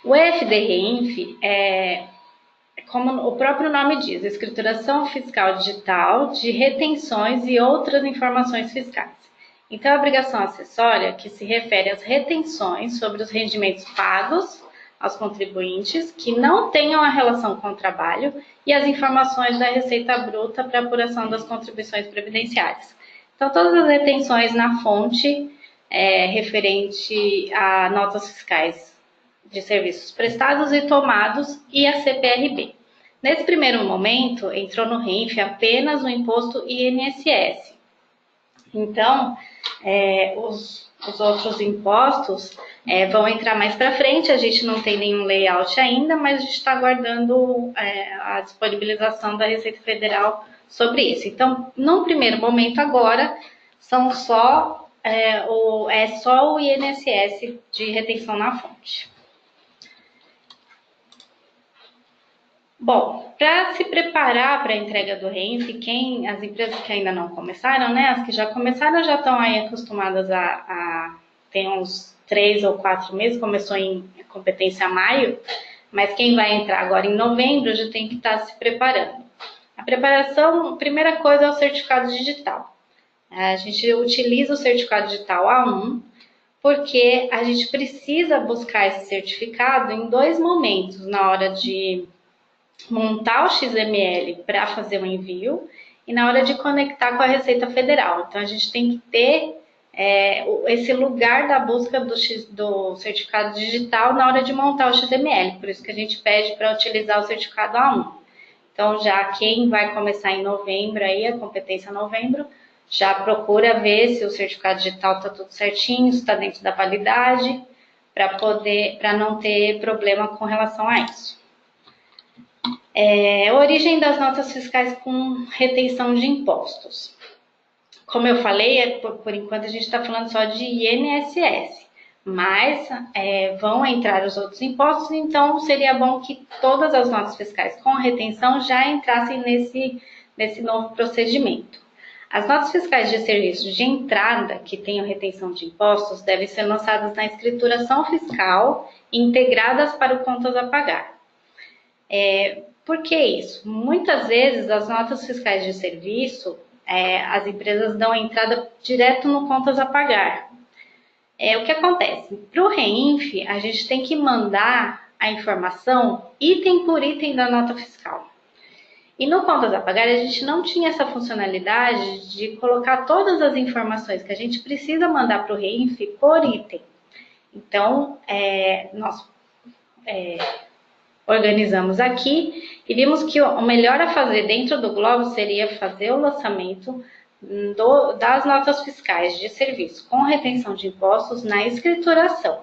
O EFD-REINF como o próprio nome diz, escrituração fiscal digital de retenções e outras informações fiscais. Então, a obrigação acessória, que se refere às retenções sobre os rendimentos pagos aos contribuintes que não tenham a relação com o trabalho e as informações da receita bruta para apuração das contribuições previdenciárias. Então, todas as retenções na fonte referente a notas fiscais de serviços prestados e tomados e a CPRB. Nesse primeiro momento, entrou no REINF apenas o imposto INSS. Então, os outros impostos vão entrar mais para frente, a gente não tem nenhum layout ainda, mas a gente está aguardando a disponibilização da Receita Federal sobre isso. Então, num primeiro momento agora, são só o INSS de retenção na fonte. Bom, para se preparar para a entrega do REINF, as empresas que ainda não começaram, né? As que já começaram já estão aí acostumadas tem uns 3 ou 4 meses, começou em competência maio, mas quem vai entrar agora em novembro já tem que estar se preparando. A preparação, a primeira coisa é o certificado digital. A gente utiliza o certificado digital A1, porque a gente precisa buscar esse certificado em 2 momentos, na hora de montar o XML para fazer o envio e na hora de conectar com a Receita Federal. Então, a gente tem que ter esse lugar da busca do certificado digital na hora de montar o XML. Por isso que a gente pede para utilizar o certificado A1. Então, já quem vai começar em novembro, aí, a competência novembro, já procura ver se o certificado digital está tudo certinho, se está dentro da validade, para não ter problema com relação a isso. Origem das notas fiscais com retenção de impostos. Como eu falei, por enquanto a gente está falando só de INSS, mas vão entrar os outros impostos, então seria bom que todas as notas fiscais com retenção já entrassem nesse novo procedimento. As notas fiscais de serviços de entrada que tenham retenção de impostos devem ser lançadas na escrituração fiscal e integradas para o contas a pagar. Por que isso? Muitas vezes as notas fiscais de serviço, as empresas dão entrada direto no contas a pagar. O que acontece? Para o REINF, a gente tem que mandar a informação item por item da nota fiscal. E no contas a pagar, a gente não tinha essa funcionalidade de colocar todas as informações que a gente precisa mandar para o REINF por item. Então, nós organizamos aqui e vimos que o melhor a fazer dentro do Globo seria fazer o lançamento das notas fiscais de serviço com retenção de impostos na escrituração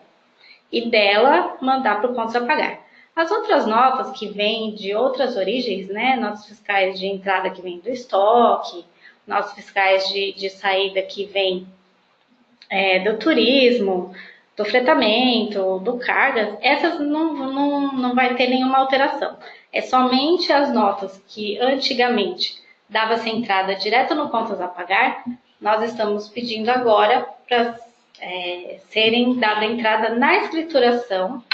e dela mandar para o contas a pagar. As outras notas que vêm de outras origens, né, notas fiscais de entrada que vêm do estoque, notas fiscais de saída que vêm do turismo, do fretamento, do cargas, essas não vai ter nenhuma alteração. É somente as notas que antigamente dava-se entrada direto no contas a pagar, nós estamos pedindo agora para serem dada entrada na escrituração,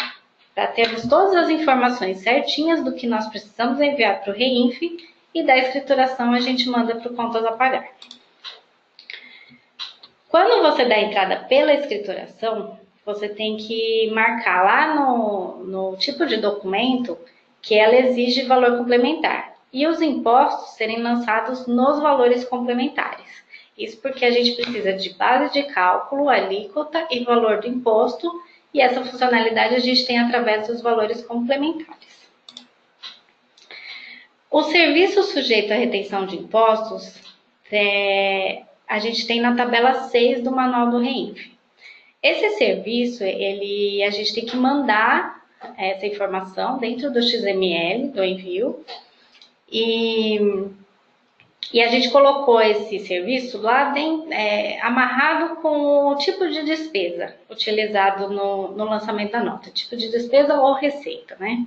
para termos todas as informações certinhas do que nós precisamos enviar para o REINF e da escrituração a gente manda para o contas a pagar. Quando você dá entrada pela escrituração, você tem que marcar lá no tipo de documento que ela exige valor complementar e os impostos serem lançados nos valores complementares. Isso porque a gente precisa de base de cálculo, alíquota e valor do imposto, e essa funcionalidade a gente tem através dos valores complementares. O serviço sujeito à retenção de impostos, a gente tem na tabela 6 do manual do REINF. Esse serviço, a gente tem que mandar essa informação dentro do XML, do envio, e a gente colocou esse serviço lá amarrado com o tipo de despesa utilizado no lançamento da nota, tipo de despesa ou receita, né?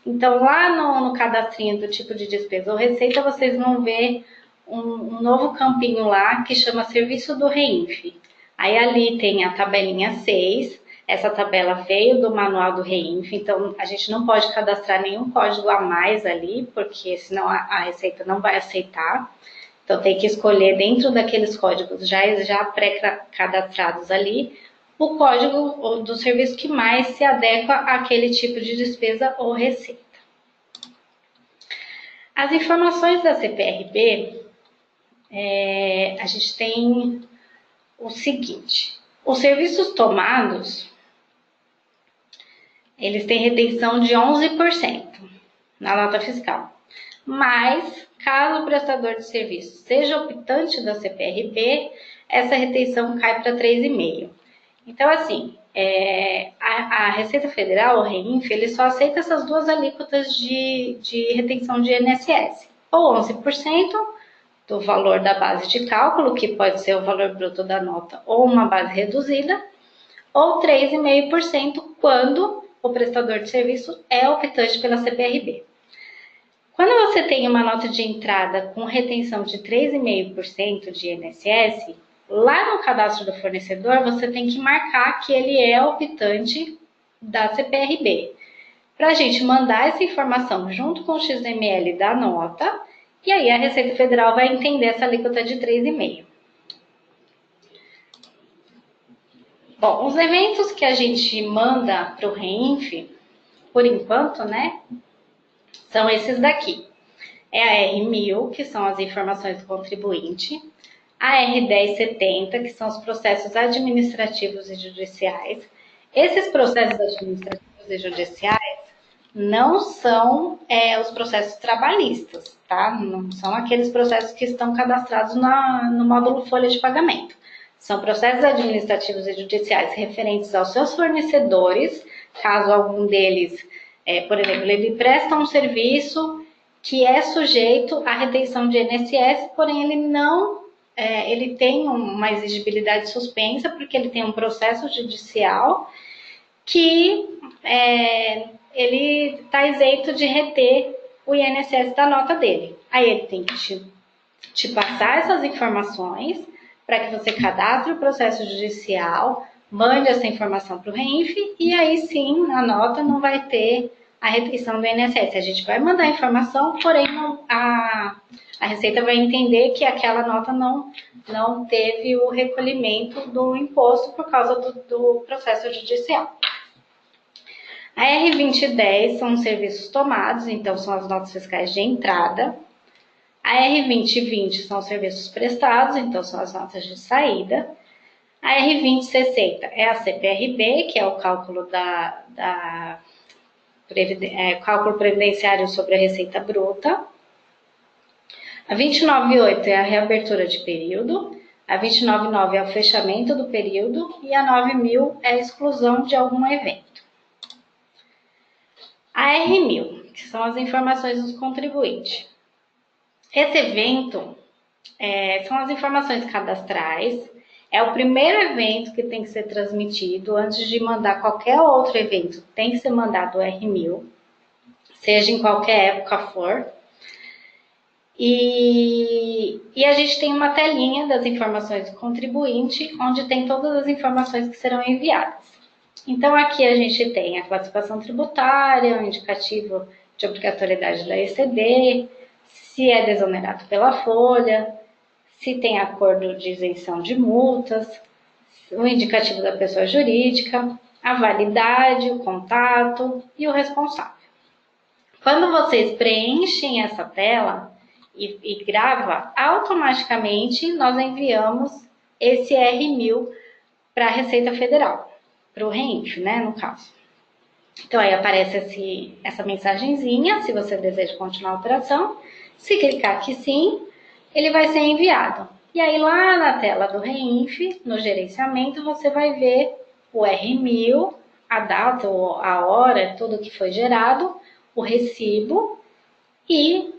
Então, lá no cadastrinho do tipo de despesa ou receita, vocês vão ver um novo campinho lá que chama Serviço do REINF. Aí ali tem a tabelinha 6, Essa tabela veio do manual do REINF, então a gente não pode cadastrar nenhum código a mais ali, porque senão a Receita não vai aceitar. Então tem que escolher dentro daqueles códigos já pré-cadastrados ali, o código do serviço que mais se adequa àquele tipo de despesa ou receita. As informações da CPRB, a gente tem o seguinte: os serviços tomados, eles têm retenção de 11% na nota fiscal. Mas, caso o prestador de serviço seja optante da CPRB, essa retenção cai para 3,5%. Então, assim, a Receita Federal, o REINF, ele só aceita essas duas alíquotas de retenção de INSS. Ou 11% do valor da base de cálculo, que pode ser o valor bruto da nota ou uma base reduzida, ou 3,5% quando o prestador de serviço é optante pela CPRB. Quando você tem uma nota de entrada com retenção de 3,5% de INSS, lá no cadastro do fornecedor você tem que marcar que ele é optante da CPRB, para a gente mandar essa informação junto com o XML da nota, e aí a Receita Federal vai entender essa alíquota de 3,5%. Bom, os eventos que a gente manda para o REINF, por enquanto, né, são esses daqui. É a R1000, que são as informações do contribuinte, a R1070, que são os processos administrativos e judiciais. Esses processos administrativos e judiciais não são os processos trabalhistas, tá? Não são aqueles processos que estão cadastrados no módulo folha de pagamento. São processos administrativos e judiciais referentes aos seus fornecedores, caso algum deles, por exemplo, ele presta um serviço que é sujeito à retenção de INSS, porém ele não, ele tem uma exigibilidade suspensa, porque ele tem um processo judicial que ele está isento de reter o INSS da nota dele. Aí ele tem que te passar essas informações para que você cadastre o processo judicial, mande essa informação para o REINF e aí sim a nota não vai ter a retenção do INSS. A gente vai mandar a informação, porém a Receita vai entender que aquela nota não teve o recolhimento do imposto por causa do processo judicial. A R2010 são os serviços tomados, então são as notas fiscais de entrada. A R2020 são os serviços prestados, então são as notas de saída. A R2060 é a CPRB, que é o cálculo cálculo previdenciário sobre a receita bruta. A 298 é a reabertura de período. A 299 é o fechamento do período. E a 9000 é a exclusão de algum evento. A R1000, que são as informações dos contribuintes. Esse evento são as informações cadastrais. É o primeiro evento que tem que ser transmitido. Antes de mandar qualquer outro evento, tem que ser mandado o R1000, seja em qualquer época for. E a gente tem uma telinha das informações do contribuinte, onde tem todas as informações que serão enviadas. Então, aqui a gente tem a classificação tributária, o indicativo de obrigatoriedade da ECD, se é desonerado pela folha, se tem acordo de isenção de multas, o indicativo da pessoa jurídica, a validade, o contato e o responsável. Quando vocês preenchem essa tela e grava, automaticamente nós enviamos esse R1000 para a Receita Federal, para o REINF, né, no caso. Então, aí aparece essa mensagenzinha, se você deseja continuar a operação. Se clicar aqui sim, ele vai ser enviado. E aí, lá na tela do REINF, no gerenciamento, você vai ver o R1000, a data, a hora, tudo que foi gerado, o recibo e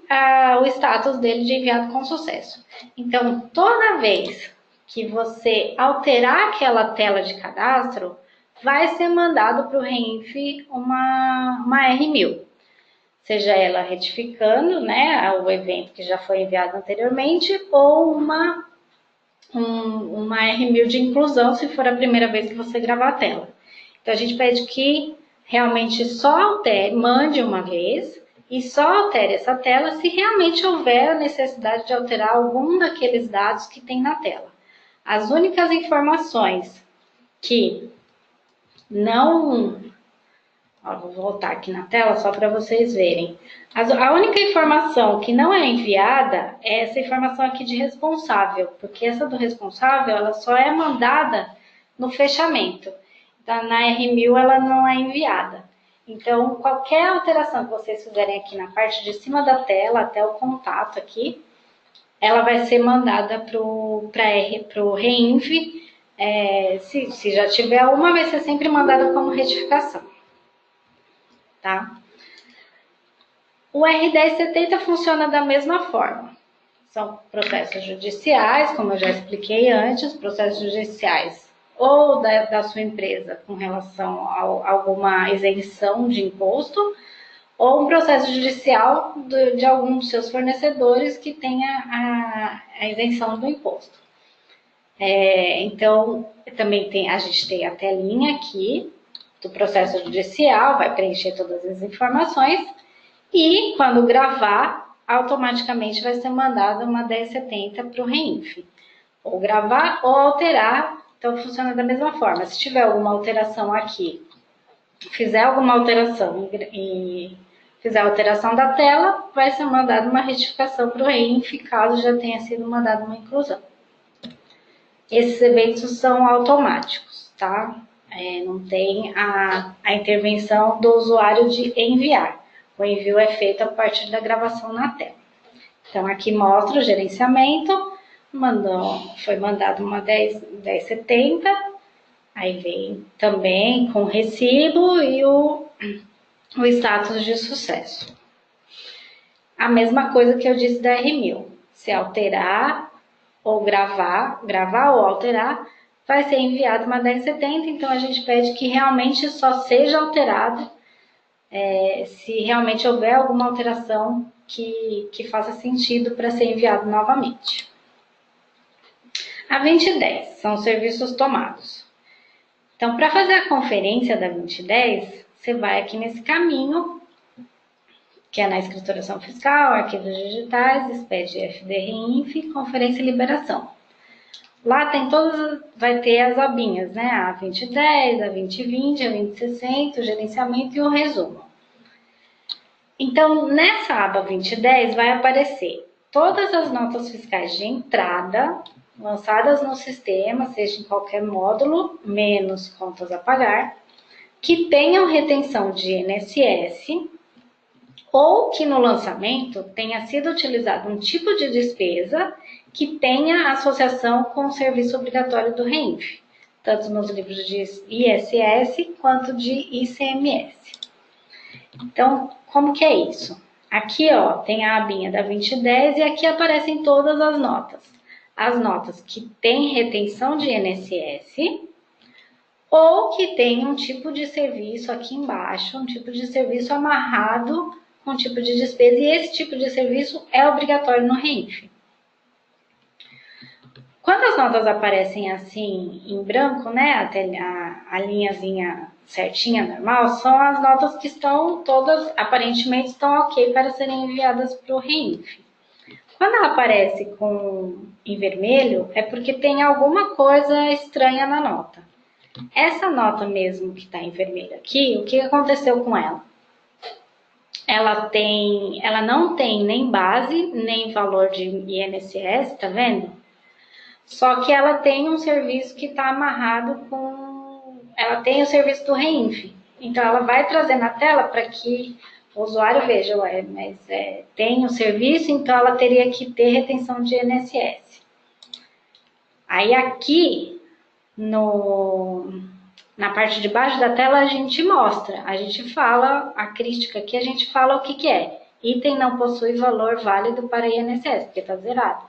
o status dele de enviado com sucesso. Então, toda vez que você alterar aquela tela de cadastro, vai ser mandado para o REINF uma R1000. Seja ela retificando, né, o evento que já foi enviado anteriormente, ou uma R1000 de inclusão, se for a primeira vez que você gravar a tela. Então, a gente pede que realmente só altere, mande uma vez e só altere essa tela se realmente houver a necessidade de alterar algum daqueles dados que tem na tela. As únicas informações que não... Ó, vou voltar aqui na tela só para vocês verem. A única informação que não é enviada é essa informação aqui de responsável, porque essa do responsável ela só é mandada no fechamento. Então, na R1000 ela não é enviada. Então, qualquer alteração que vocês fizerem aqui na parte de cima da tela, até o contato aqui, ela vai ser mandada para o Reinv. Se já tiver uma, vai ser sempre mandada como retificação. Tá? O R1070 funciona da mesma forma. São processos judiciais, como eu já expliquei antes, processos judiciais ou da sua empresa com relação a alguma isenção de imposto, ou um processo judicial de algum dos seus fornecedores que tenha a isenção do imposto. Então, também a gente tem a telinha aqui do processo judicial, vai preencher todas as informações e, quando gravar, automaticamente vai ser mandada uma 1070 para o Reinf. Ou gravar ou alterar, então funciona da mesma forma. Se tiver alguma alteração aqui, fizer alguma alteração e fizer a alteração da tela, vai ser mandada uma retificação para o Reinf, caso já tenha sido mandada uma inclusão. Esses eventos são automáticos, tá? Não tem a intervenção do usuário de enviar. O envio é feito a partir da gravação na tela. Então, aqui mostra o gerenciamento, foi mandado uma 1070, aí vem também com o recibo e o status de sucesso. A mesma coisa que eu disse da R1000, se alterar ou gravar ou alterar, vai ser enviado uma 1070, então a gente pede que realmente só seja alterado se realmente houver alguma alteração que faça sentido para ser enviado novamente. A 2010 são os serviços tomados. Então, para fazer a conferência da 2010, você vai aqui nesse caminho, que é na escrituração fiscal, arquivos digitais, SPED, FD, Reinf, conferência e liberação. Lá tem vai ter as abinhas, né? A 2010, a 2020, a 2060, o gerenciamento e o resumo. Então, nessa aba 2010 vai aparecer todas as notas fiscais de entrada lançadas no sistema, seja em qualquer módulo, menos contas a pagar, que tenham retenção de INSS ou que no lançamento tenha sido utilizado um tipo de despesa que tenha associação com o serviço obrigatório do Reinf, tanto nos livros de ISS quanto de ICMS. Então, como que é isso? Aqui, ó, tem a abinha da 2010 e aqui aparecem todas as notas. As notas que têm retenção de INSS ou que tem um tipo de serviço aqui embaixo, um tipo de serviço amarrado com um tipo de despesa, e esse tipo de serviço é obrigatório no Reinf. Quando as notas aparecem assim em branco, né, a linhazinha certinha, normal, são as notas que estão todas, aparentemente, estão ok para serem enviadas para o Reinf. Quando ela aparece em vermelho, é porque tem alguma coisa estranha na nota. Essa nota mesmo que está em vermelho aqui, o que aconteceu com ela? Ela não tem nem base, nem valor de INSS, tá vendo? Só que ela tem um serviço que está amarrado ela tem o serviço do Reinf. Então, ela vai trazer na tela para que o usuário veja, tem o serviço, então ela teria que ter retenção de INSS. Aí aqui, na parte de baixo da tela, a gente mostra, a gente fala, a crítica aqui, a gente fala o que é. Item não possui valor válido para INSS, porque está zerado.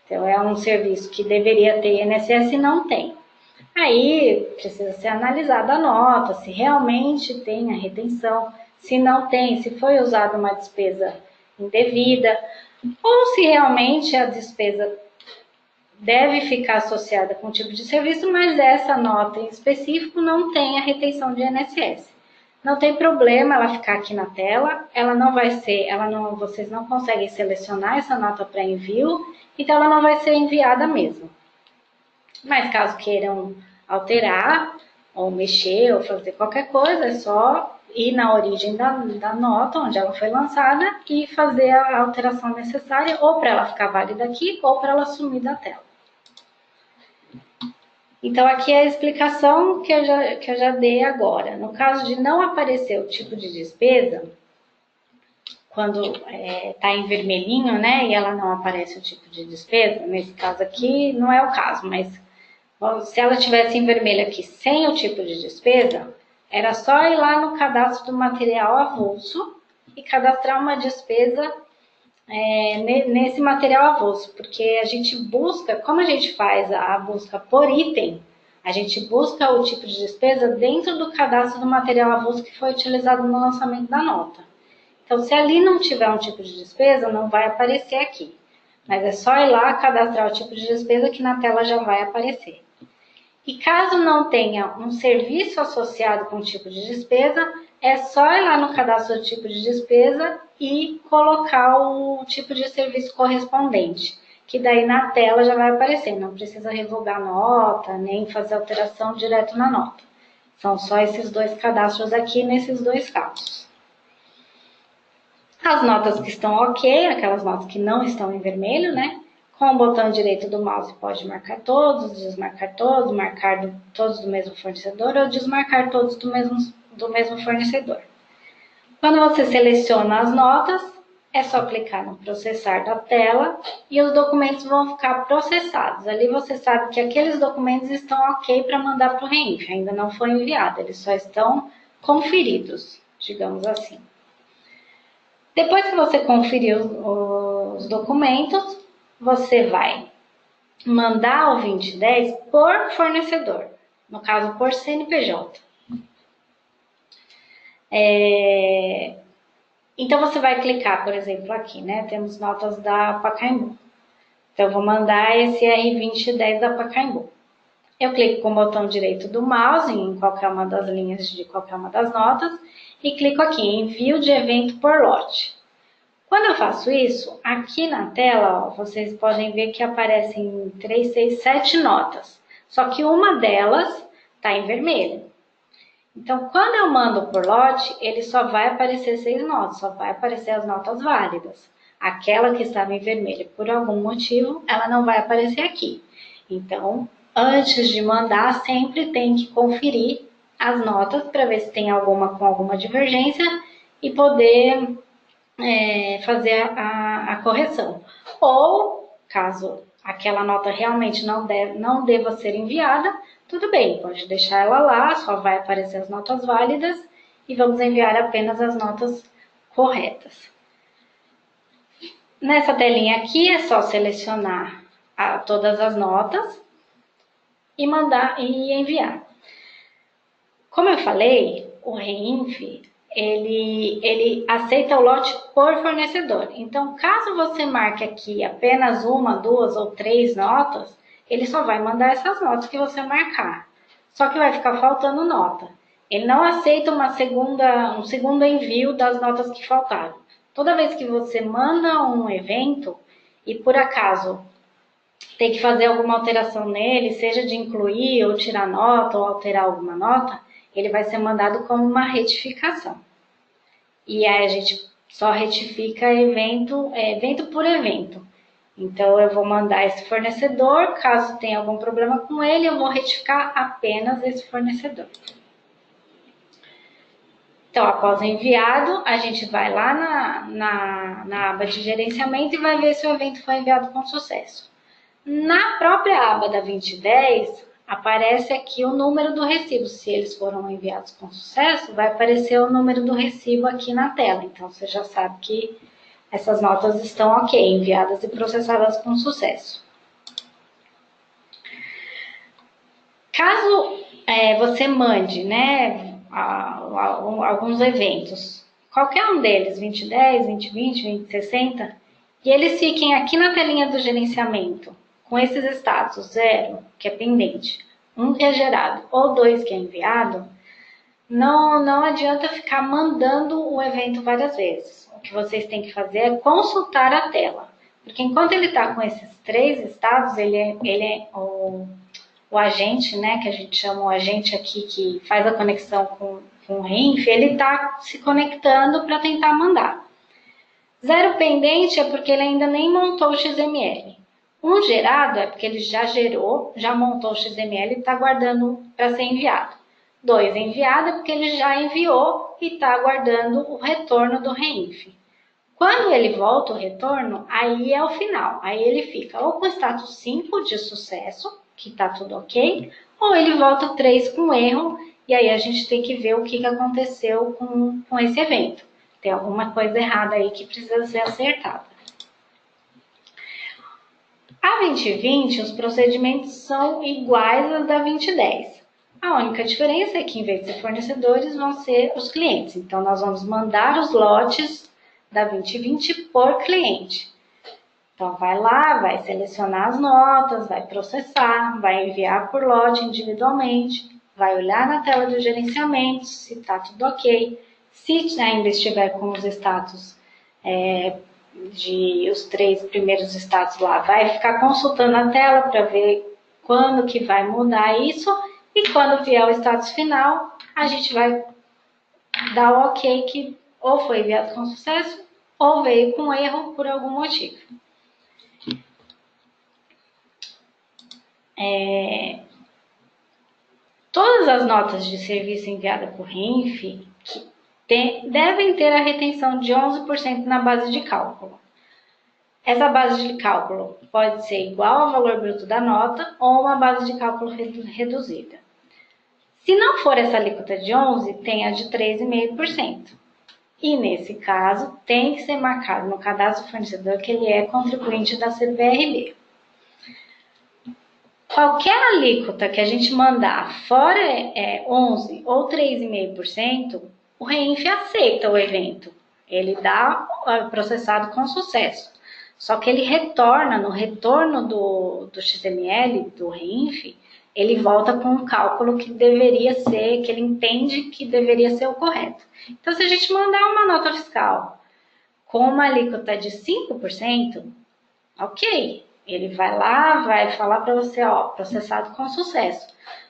Então, é um serviço que deveria ter INSS e não tem. Aí, precisa ser analisada a nota, se realmente tem a retenção, se não tem, se foi usada uma despesa indevida, ou se realmente a despesa deve ficar associada com o tipo de serviço, mas essa nota em específico não tem a retenção de INSS. Não tem problema ela ficar aqui na tela, ela não vai ser, vocês não conseguem selecionar essa nota para envio, então ela não vai ser enviada mesmo. Mas caso queiram alterar, ou mexer, ou fazer qualquer coisa, é só ir na origem da nota, onde ela foi lançada, e fazer a alteração necessária, ou para ela ficar válida aqui, ou para ela sumir da tela. Então, aqui é a explicação que eu já dei agora. No caso de não aparecer o tipo de despesa, quando está em vermelhinho, né, e ela não aparece o tipo de despesa, nesse caso aqui não é o caso, mas se ela tivesse em vermelho aqui sem o tipo de despesa, era só ir lá no cadastro do material avulso e cadastrar uma despesa nesse material avulso, porque a gente busca, como a gente faz a busca por item, a gente busca o tipo de despesa dentro do cadastro do material avulso que foi utilizado no lançamento da nota. Então, se ali não tiver um tipo de despesa, não vai aparecer aqui. Mas é só ir lá cadastrar o tipo de despesa que na tela já vai aparecer. E caso não tenha um serviço associado com o tipo de despesa, é só ir lá no cadastro do tipo de despesa e colocar o tipo de serviço correspondente, que daí na tela já vai aparecer, não precisa revogar a nota, nem fazer alteração direto na nota. São só esses dois cadastros aqui nesses dois casos. As notas que estão ok, aquelas notas que não estão em vermelho, né? Com o botão direito do mouse pode marcar todos, desmarcar todos, marcar todos do mesmo fornecedor ou desmarcar todos do mesmo fornecedor. Quando você seleciona as notas, é só clicar no processar da tela e os documentos vão ficar processados. Ali você sabe que aqueles documentos estão ok para mandar para o REINF, ainda não foi enviado, eles só estão conferidos, digamos assim. Depois que você conferir os documentos, você vai mandar o 2010 por fornecedor, no caso por CNPJ. Então você vai clicar, por exemplo, aqui, né? Temos notas da Pacaembu. Então eu vou mandar esse R2010 da Pacaembu. Eu clico com o botão direito do mouse em qualquer uma das linhas de qualquer uma das notas e clico aqui em envio de evento por lote. Quando eu faço isso, aqui na tela, ó, vocês podem ver que aparecem 3, 6, 7 notas. Só que uma delas está em vermelho. Então, quando eu mando por lote, ele só vai aparecer 6 notas, só vai aparecer as notas válidas. Aquela que estava em vermelho, por algum motivo, ela não vai aparecer aqui. Então, antes de mandar, sempre tem que conferir as notas para ver se tem alguma com alguma divergência e poder fazer a correção. Ou, caso aquela nota realmente não deva ser enviada, tudo bem, pode deixar ela lá, só vai aparecer as notas válidas e vamos enviar apenas as notas corretas. Nessa telinha aqui é só selecionar todas as notas e mandar e enviar. Como eu falei, o REINF ele aceita o lote por fornecedor. Então, caso você marque aqui apenas 1, 2 ou 3 notas, ele só vai mandar essas notas que você marcar. Só que vai ficar faltando nota. Ele não aceita um segundo envio das notas que faltaram. Toda vez que você manda um evento e por acaso tem que fazer alguma alteração nele, seja de incluir ou tirar nota ou alterar alguma nota, ele vai ser mandado como uma retificação. E aí a gente só retifica evento por evento. Então, eu vou mandar esse fornecedor, caso tenha algum problema com ele, eu vou retificar apenas esse fornecedor. Então, após o enviado, a gente vai lá na aba de gerenciamento e vai ver se o evento foi enviado com sucesso. Na própria aba da 2010, aparece aqui o número do recibo. Se eles foram enviados com sucesso, vai aparecer o número do recibo aqui na tela. Então, você já sabe que essas notas estão ok, enviadas e processadas com sucesso. Caso você mande, né, alguns eventos, qualquer um deles, 2010, 2020, 2060, e eles fiquem aqui na telinha do gerenciamento, com esses status 0, que é pendente, 1 que é gerado ou 2 que é enviado, não adianta ficar mandando o evento várias vezes. O que vocês têm que fazer é consultar a tela. Porque enquanto ele está com esses 3 estados, ele é o agente, né, que a gente chama o agente aqui que faz a conexão com o REINF, ele está se conectando para tentar mandar. 0 pendente é porque ele ainda nem montou o XML. 1 gerado é porque ele já gerou, já montou o XML e está aguardando para ser enviado. 2 enviado é porque ele já enviou e está aguardando o retorno do REINF. Quando ele volta o retorno, aí é o final. Aí ele fica ou com status 5 de sucesso, que está tudo ok, ou ele volta 3 com erro, e aí a gente tem que ver o que aconteceu com esse evento. Tem alguma coisa errada aí que precisa ser acertada. A 2020, os procedimentos são iguais aos da 2010. A única diferença é que, em vez de ser fornecedores, vão ser os clientes. Então, nós vamos mandar os lotes da 2020 por cliente. Então, vai lá, vai selecionar as notas, vai processar, vai enviar por lote individualmente, vai olhar na tela de gerenciamento se está tudo ok. Se ainda estiver com os status os 3 primeiros status lá, vai ficar consultando a tela para ver quando que vai mudar isso. E quando vier o status final, a gente vai dar o ok que ou foi enviado com sucesso ou veio com erro por algum motivo. Todas as notas de serviço enviadas por REINF devem ter a retenção de 11% na base de cálculo. Essa base de cálculo pode ser igual ao valor bruto da nota ou uma base de cálculo reduzida. Se não for essa alíquota de 11%, tem a de 3,5%. E, nesse caso, tem que ser marcado no cadastro do fornecedor que ele é contribuinte da CPRB. Qualquer alíquota que a gente mandar fora 11% ou 3,5%, o REINF aceita o evento. Ele dá processado com sucesso. Só que ele retorna, no retorno do XML, do REINF, ele volta com um cálculo que deveria ser, que ele entende que deveria ser o correto. Então, se a gente mandar uma nota fiscal com uma alíquota de 5%, ok, ele vai lá, vai falar para você, ó, processado com sucesso.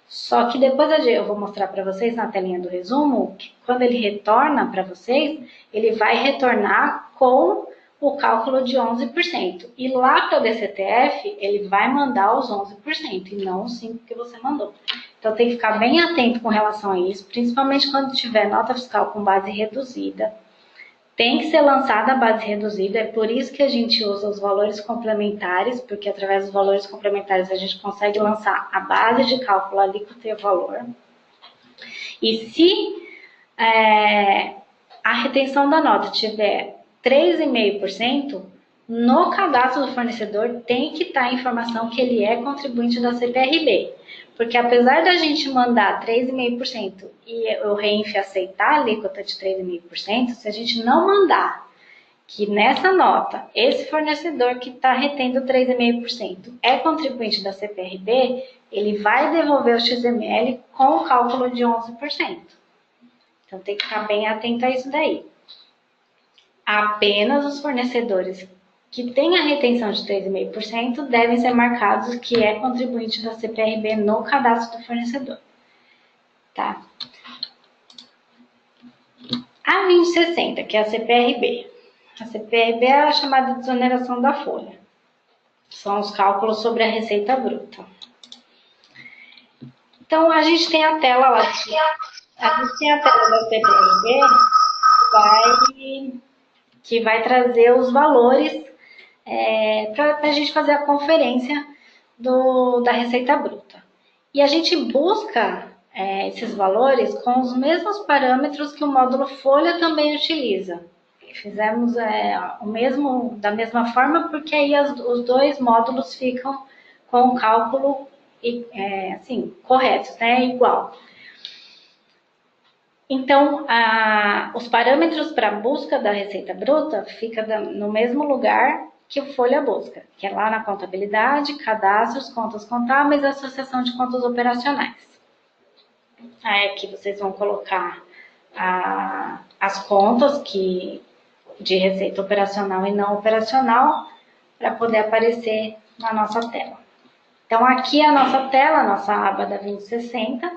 Só que depois eu vou mostrar para vocês na telinha do resumo, que quando ele retorna para vocês, ele vai retornar com o cálculo de 11%. E lá para o DCTF, ele vai mandar os 11% e não os 5% que você mandou. Então, tem que ficar bem atento com relação a isso, principalmente quando tiver nota fiscal com base reduzida. Tem que ser lançada a base reduzida, é por isso que a gente usa os valores complementares, porque através dos valores complementares a gente consegue lançar a base de cálculo, a alíquota e o valor. E se a retenção da nota tiver 3,5%, no cadastro do fornecedor tem que estar a informação que ele é contribuinte da CPRB. Porque apesar da gente mandar 3,5% e o REINF aceitar a alíquota de 3,5%, se a gente não mandar que nessa nota, esse fornecedor que está retendo 3,5% é contribuinte da CPRB, ele vai devolver o XML com o cálculo de 11%. Então tem que ficar bem atento a isso daí. Apenas os fornecedores que têm a retenção de 3,5% devem ser marcados que é contribuinte da CPRB no cadastro do fornecedor. Tá? A 2060, que é a CPRB. A CPRB é a chamada desoneração da folha. São os cálculos sobre a receita bruta. Então, a gente tem a tela lá. A gente tem a tela da CPRB que vai trazer os valores para a gente fazer a conferência da receita bruta. E a gente busca esses valores com os mesmos parâmetros que o módulo folha também utiliza. Fizemos da mesma forma, porque aí os dois módulos ficam com o cálculo correto, né? Igual. Então, os parâmetros para a busca da receita bruta ficam no mesmo lugar que o Folha busca, que é lá na contabilidade, cadastros, contas contábeis, associação de contas operacionais. Aí aqui vocês vão colocar as contas de receita operacional e não operacional para poder aparecer na nossa tela. Então, aqui é a nossa tela, a nossa aba da 2060.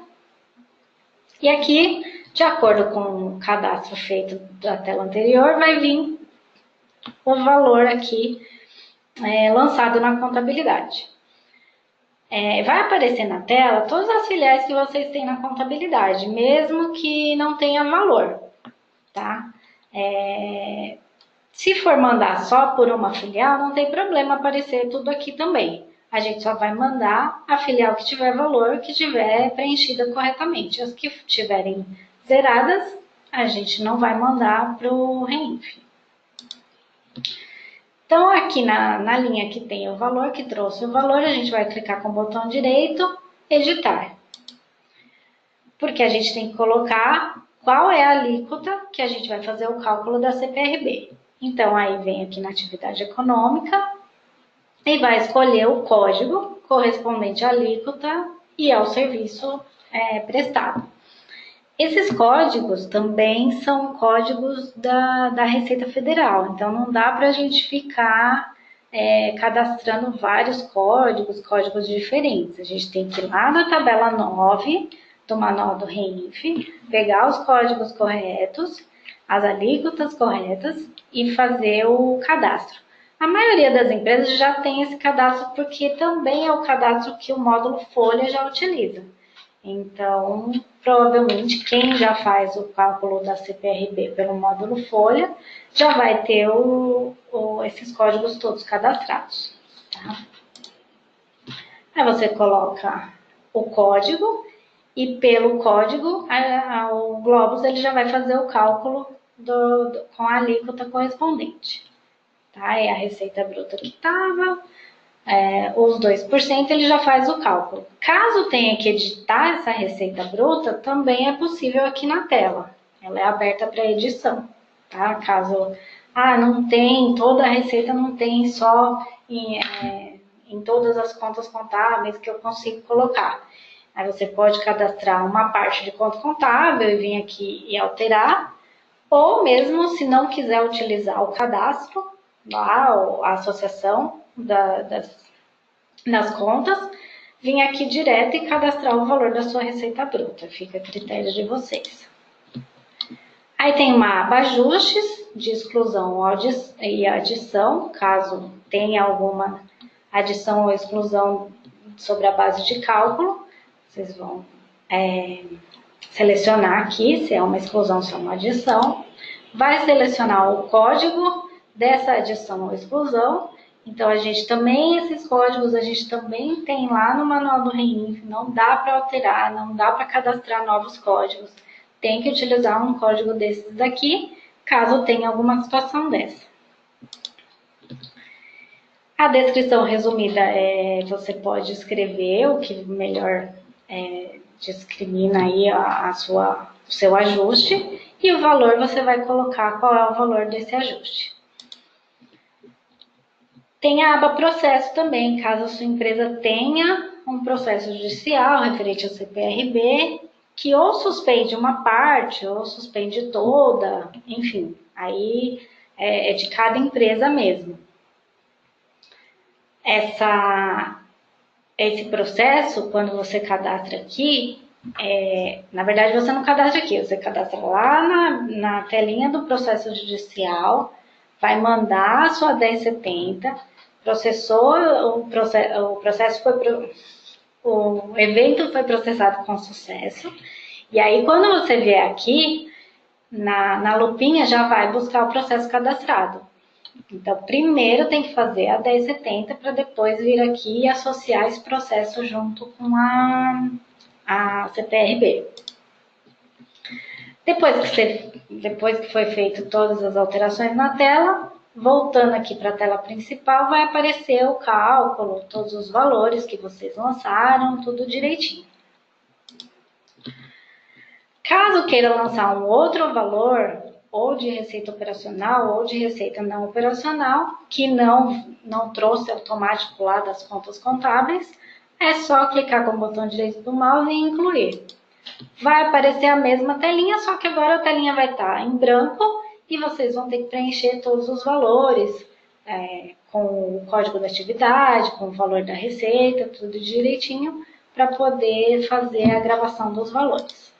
E aqui, de acordo com o cadastro feito da tela anterior, vai vir o valor aqui lançado na contabilidade. Vai aparecer na tela todas as filiais que vocês têm na contabilidade, mesmo que não tenha valor, tá? Se for mandar só por uma filial, não tem problema aparecer tudo aqui também. A gente só vai mandar a filial que tiver valor, que tiver preenchida corretamente. As que tiverem zeradas, a gente não vai mandar para o REINF. Então, aqui na linha que tem o valor, que trouxe o valor, a gente vai clicar com o botão direito, editar. Porque a gente tem que colocar qual é a alíquota que a gente vai fazer o cálculo da CPRB. Então, aí vem aqui na atividade econômica e vai escolher o código correspondente à alíquota e ao serviço prestado. Esses códigos também são códigos da Receita Federal, então não dá para a gente ficar cadastrando vários códigos diferentes. A gente tem que ir lá na tabela 9 do manual do REINF, pegar os códigos corretos, as alíquotas corretas e fazer o cadastro. A maioria das empresas já tem esse cadastro porque também é o cadastro que o módulo Folha já utiliza. Então, provavelmente, quem já faz o cálculo da CPRB pelo módulo Folha já vai ter esses códigos todos cadastrados. Tá? Aí você coloca o código e pelo código o Globus ele já vai fazer o cálculo com a alíquota correspondente. Tá? É a receita bruta que estava. Os 2%, ele já faz o cálculo. Caso tenha que editar essa receita bruta, também é possível aqui na tela. Ela é aberta para edição, tá? Caso não tem, toda a receita não tem só em todas as contas contábeis que eu consigo colocar. Aí você pode cadastrar uma parte de conta contábil e vir aqui e alterar, ou mesmo se não quiser utilizar o cadastro, lá, a associação das contas, vim aqui direto e cadastrar o valor da sua receita bruta. Fica a critério de vocês. Aí tem uma aba ajustes de exclusão e adição, caso tenha alguma adição ou exclusão sobre a base de cálculo. Vocês vão selecionar aqui se é uma exclusão ou se é uma adição. Vai selecionar o código dessa adição ou exclusão. Então, esses códigos a gente também tem lá no manual do REINF, não dá para alterar, não dá para cadastrar novos códigos. Tem que utilizar um código desses daqui, caso tenha alguma situação dessa. A descrição resumida você pode escrever o que melhor discrimina aí o seu ajuste, e o valor você vai colocar qual é o valor desse ajuste. Tem a aba processo também, caso a sua empresa tenha um processo judicial referente ao CPRB, que ou suspende uma parte, ou suspende toda, enfim, aí é de cada empresa mesmo. Esse processo, quando você cadastra aqui, na verdade você não cadastra aqui, você cadastra lá na telinha do processo judicial, vai mandar a sua 1070, o evento foi processado com sucesso, e aí quando você vier aqui, na lupinha já vai buscar o processo cadastrado. Então, primeiro tem que fazer a 1070 para depois vir aqui e associar esse processo junto com a CPRB. Depois que foi feito todas as alterações na tela, voltando aqui para a tela principal, vai aparecer o cálculo, todos os valores que vocês lançaram, tudo direitinho. Caso queira lançar um outro valor, ou de receita operacional ou de receita não operacional, que não trouxe automático lá das contas contábeis, é só clicar com o botão direito do mouse e incluir. Vai aparecer a mesma telinha, só que agora a telinha vai estar em branco e vocês vão ter que preencher todos os valores, com o código da atividade, com o valor da receita, tudo direitinho, para poder fazer a gravação dos valores.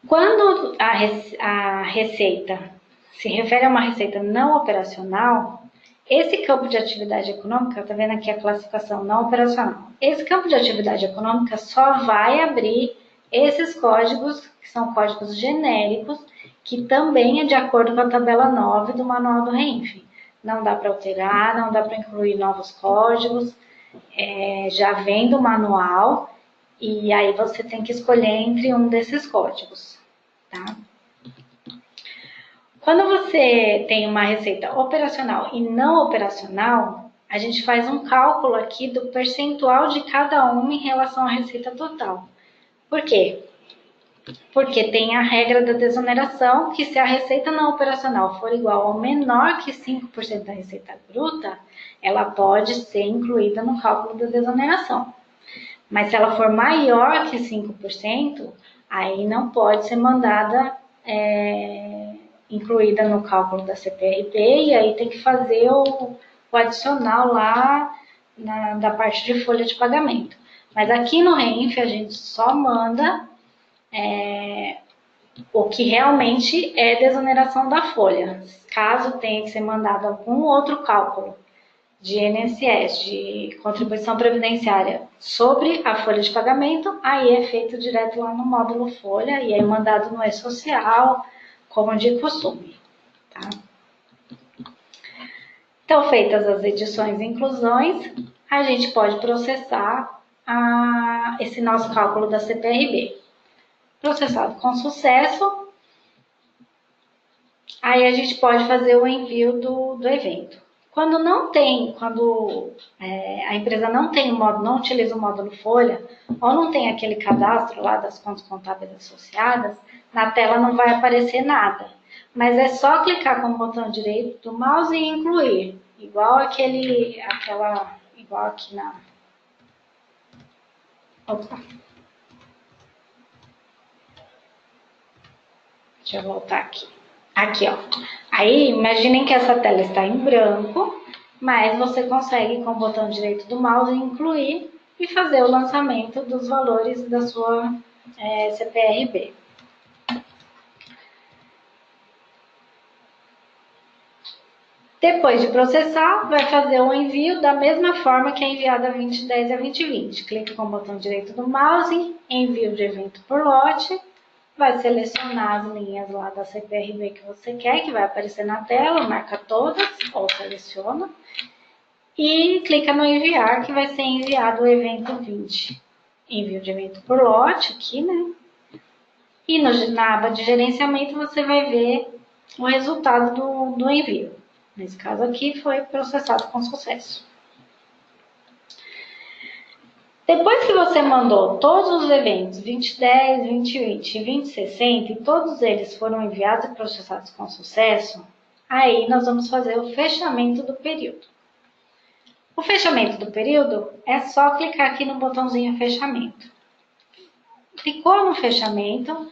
Quando a receita se refere a uma receita não operacional, esse campo de atividade econômica, está vendo aqui a classificação não operacional, esse campo de atividade econômica só vai abrir esses códigos, que são códigos genéricos, que também é de acordo com a tabela 9 do Manual do REINF. Não dá para alterar, não dá para incluir novos códigos, já vem do manual, e aí você tem que escolher entre um desses códigos, tá? Quando você tem uma receita operacional e não operacional, a gente faz um cálculo aqui do percentual de cada uma em relação à receita total. Por quê? Porque tem a regra da desoneração, que se a receita não operacional for igual ou menor que 5% da receita bruta, ela pode ser incluída no cálculo da desoneração. Mas se ela for maior que 5%, aí não pode ser mandada, incluída no cálculo da CPRB, e aí tem que fazer o adicional lá da parte de folha de pagamento. Mas aqui no REINF a gente só manda o que realmente é desoneração da folha. Caso tenha que ser mandado algum outro cálculo de INSS, de contribuição previdenciária, sobre a folha de pagamento, aí é feito direto lá no módulo folha e é mandado no e-social, como de costume. Tá? Então, feitas as edições e inclusões, a gente pode processar esse nosso cálculo da CPRB. Processado com sucesso, aí a gente pode fazer o envio do evento. Quando a empresa não tem não utiliza o módulo folha, ou não tem aquele cadastro lá das contas contábeis associadas, na tela não vai aparecer nada. Mas é só clicar com o botão direito do mouse e incluir, igual igual aqui na... Opa. Deixa eu voltar aqui. Aqui, ó. Aí, imaginem que essa tela está em branco, mas você consegue, com o botão direito do mouse, incluir e fazer o lançamento dos valores da sua CPRB. Depois de processar, vai fazer o envio da mesma forma que é enviado a 2010 e a 2020. Clica com o botão direito do mouse, envio de evento por lote, vai selecionar as linhas lá da CPRB que você quer, que vai aparecer na tela, marca todas, ou seleciona, e clica no enviar, que vai ser enviado o evento 20. Envio de evento por lote, aqui, né? E na aba de gerenciamento você vai ver o resultado do envio. Nesse caso aqui foi processado com sucesso. Depois que você mandou todos os eventos 2010, 2020 e 2060 e todos eles foram enviados e processados com sucesso, aí nós vamos fazer o fechamento do período. O fechamento do período é só clicar aqui no botãozinho fechamento. Clicou no fechamento,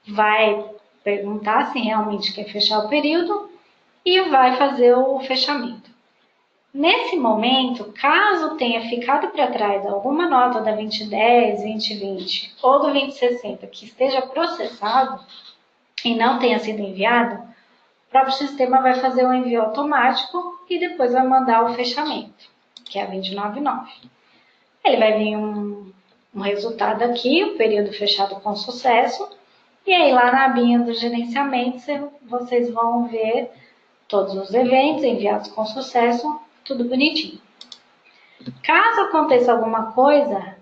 vai perguntar se realmente quer fechar o período e vai fazer o fechamento. Nesse momento, caso tenha ficado para trás alguma nota da 2010, 2020 ou do 2060 que esteja processado e não tenha sido enviado, o próprio sistema vai fazer o envio automático e depois vai mandar o fechamento, que é a 299. Ele vai vir um resultado aqui, o período fechado com sucesso, e aí lá na abinha do gerenciamento vocês vão ver todos os eventos enviados com sucesso, tudo bonitinho. Caso aconteça alguma coisa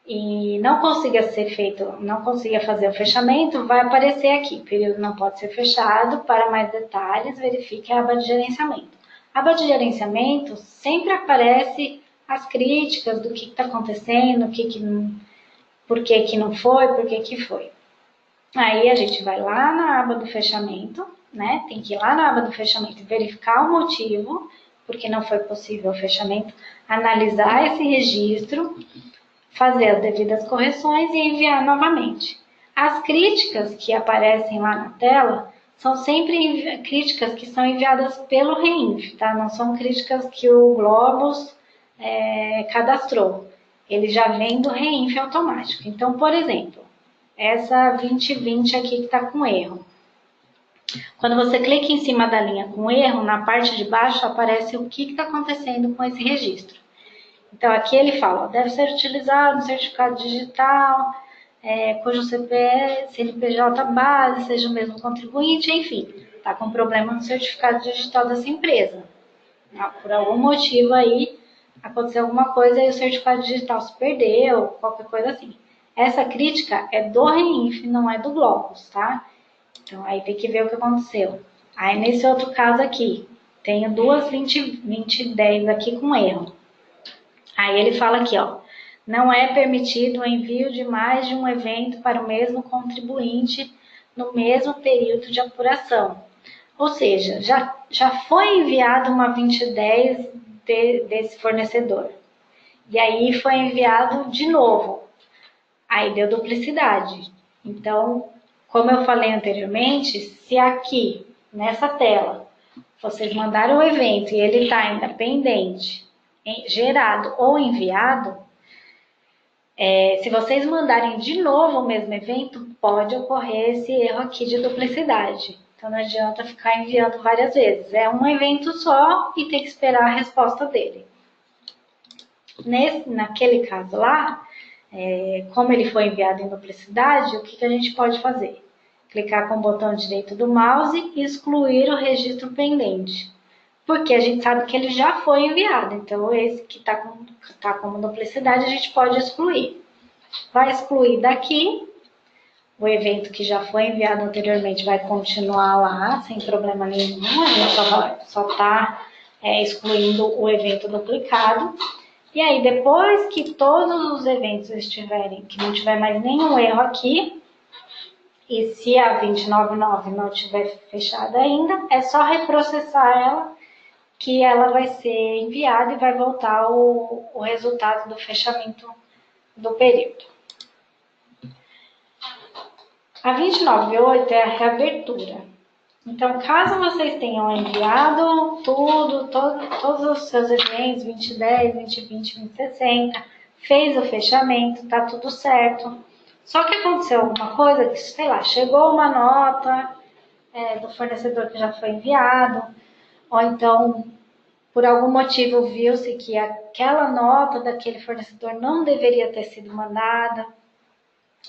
e não consiga fazer o fechamento, vai aparecer aqui, período não pode ser fechado, para mais detalhes, verifique a aba de gerenciamento. A aba de gerenciamento sempre aparece as críticas do que está acontecendo, por que não foi, por que foi. Aí a gente vai lá na aba do fechamento, né? Tem que ir lá na aba do fechamento e verificar o motivo, porque não foi possível o fechamento, analisar esse registro, fazer as devidas correções e enviar novamente. As críticas que aparecem lá na tela são sempre críticas que são enviadas pelo REINF, tá? Não são críticas que o Globus cadastrou. Ele já vem do REINF automático. Então, por exemplo, essa 2020 aqui que está com erro. Quando você clica em cima da linha com erro, na parte de baixo aparece o que está acontecendo com esse registro. Então, aqui ele fala, deve ser utilizado um certificado digital, cujo CNPJ base seja o mesmo contribuinte, enfim, está com problema no certificado digital dessa empresa. Por algum motivo aí, aconteceu alguma coisa e o certificado digital se perdeu, qualquer coisa assim. Essa crítica é do REINF, não é do Globus, tá? Então, aí tem que ver o que aconteceu. Aí, nesse outro caso aqui, tenho duas 2010 aqui com erro. Aí ele fala aqui, ó, não é permitido o envio de mais de um evento para o mesmo contribuinte no mesmo período de apuração. Ou seja, já foi enviado uma 2010 desse fornecedor. E aí foi enviado de novo. Aí deu duplicidade. Então, como eu falei anteriormente, se aqui, nessa tela, vocês mandaram o evento e ele está ainda pendente, gerado ou enviado, se vocês mandarem de novo o mesmo evento, pode ocorrer esse erro aqui de duplicidade. Então não adianta ficar enviando várias vezes. É um evento só e tem que esperar a resposta dele. Naquele caso lá, como ele foi enviado em duplicidade, o que a gente pode fazer? Clicar com o botão direito do mouse e excluir o registro pendente. Porque a gente sabe que ele já foi enviado, então esse que está como duplicidade a gente pode excluir. Vai excluir daqui, o evento que já foi enviado anteriormente vai continuar lá, sem problema nenhum, a gente só está excluindo o evento duplicado. E aí, depois que todos os eventos estiverem, que não tiver mais nenhum erro aqui, e se a 299 não estiver fechada ainda, é só reprocessar ela, que ela vai ser enviada e vai voltar o resultado do fechamento do período. A 298 é a reabertura. Então, caso vocês tenham enviado todos os seus eventos, 2010, 2020, 2060, fez o fechamento, tá tudo certo. Só que aconteceu alguma coisa que, sei lá, chegou uma nota do fornecedor que já foi enviado, ou então, por algum motivo, viu-se que aquela nota daquele fornecedor não deveria ter sido mandada,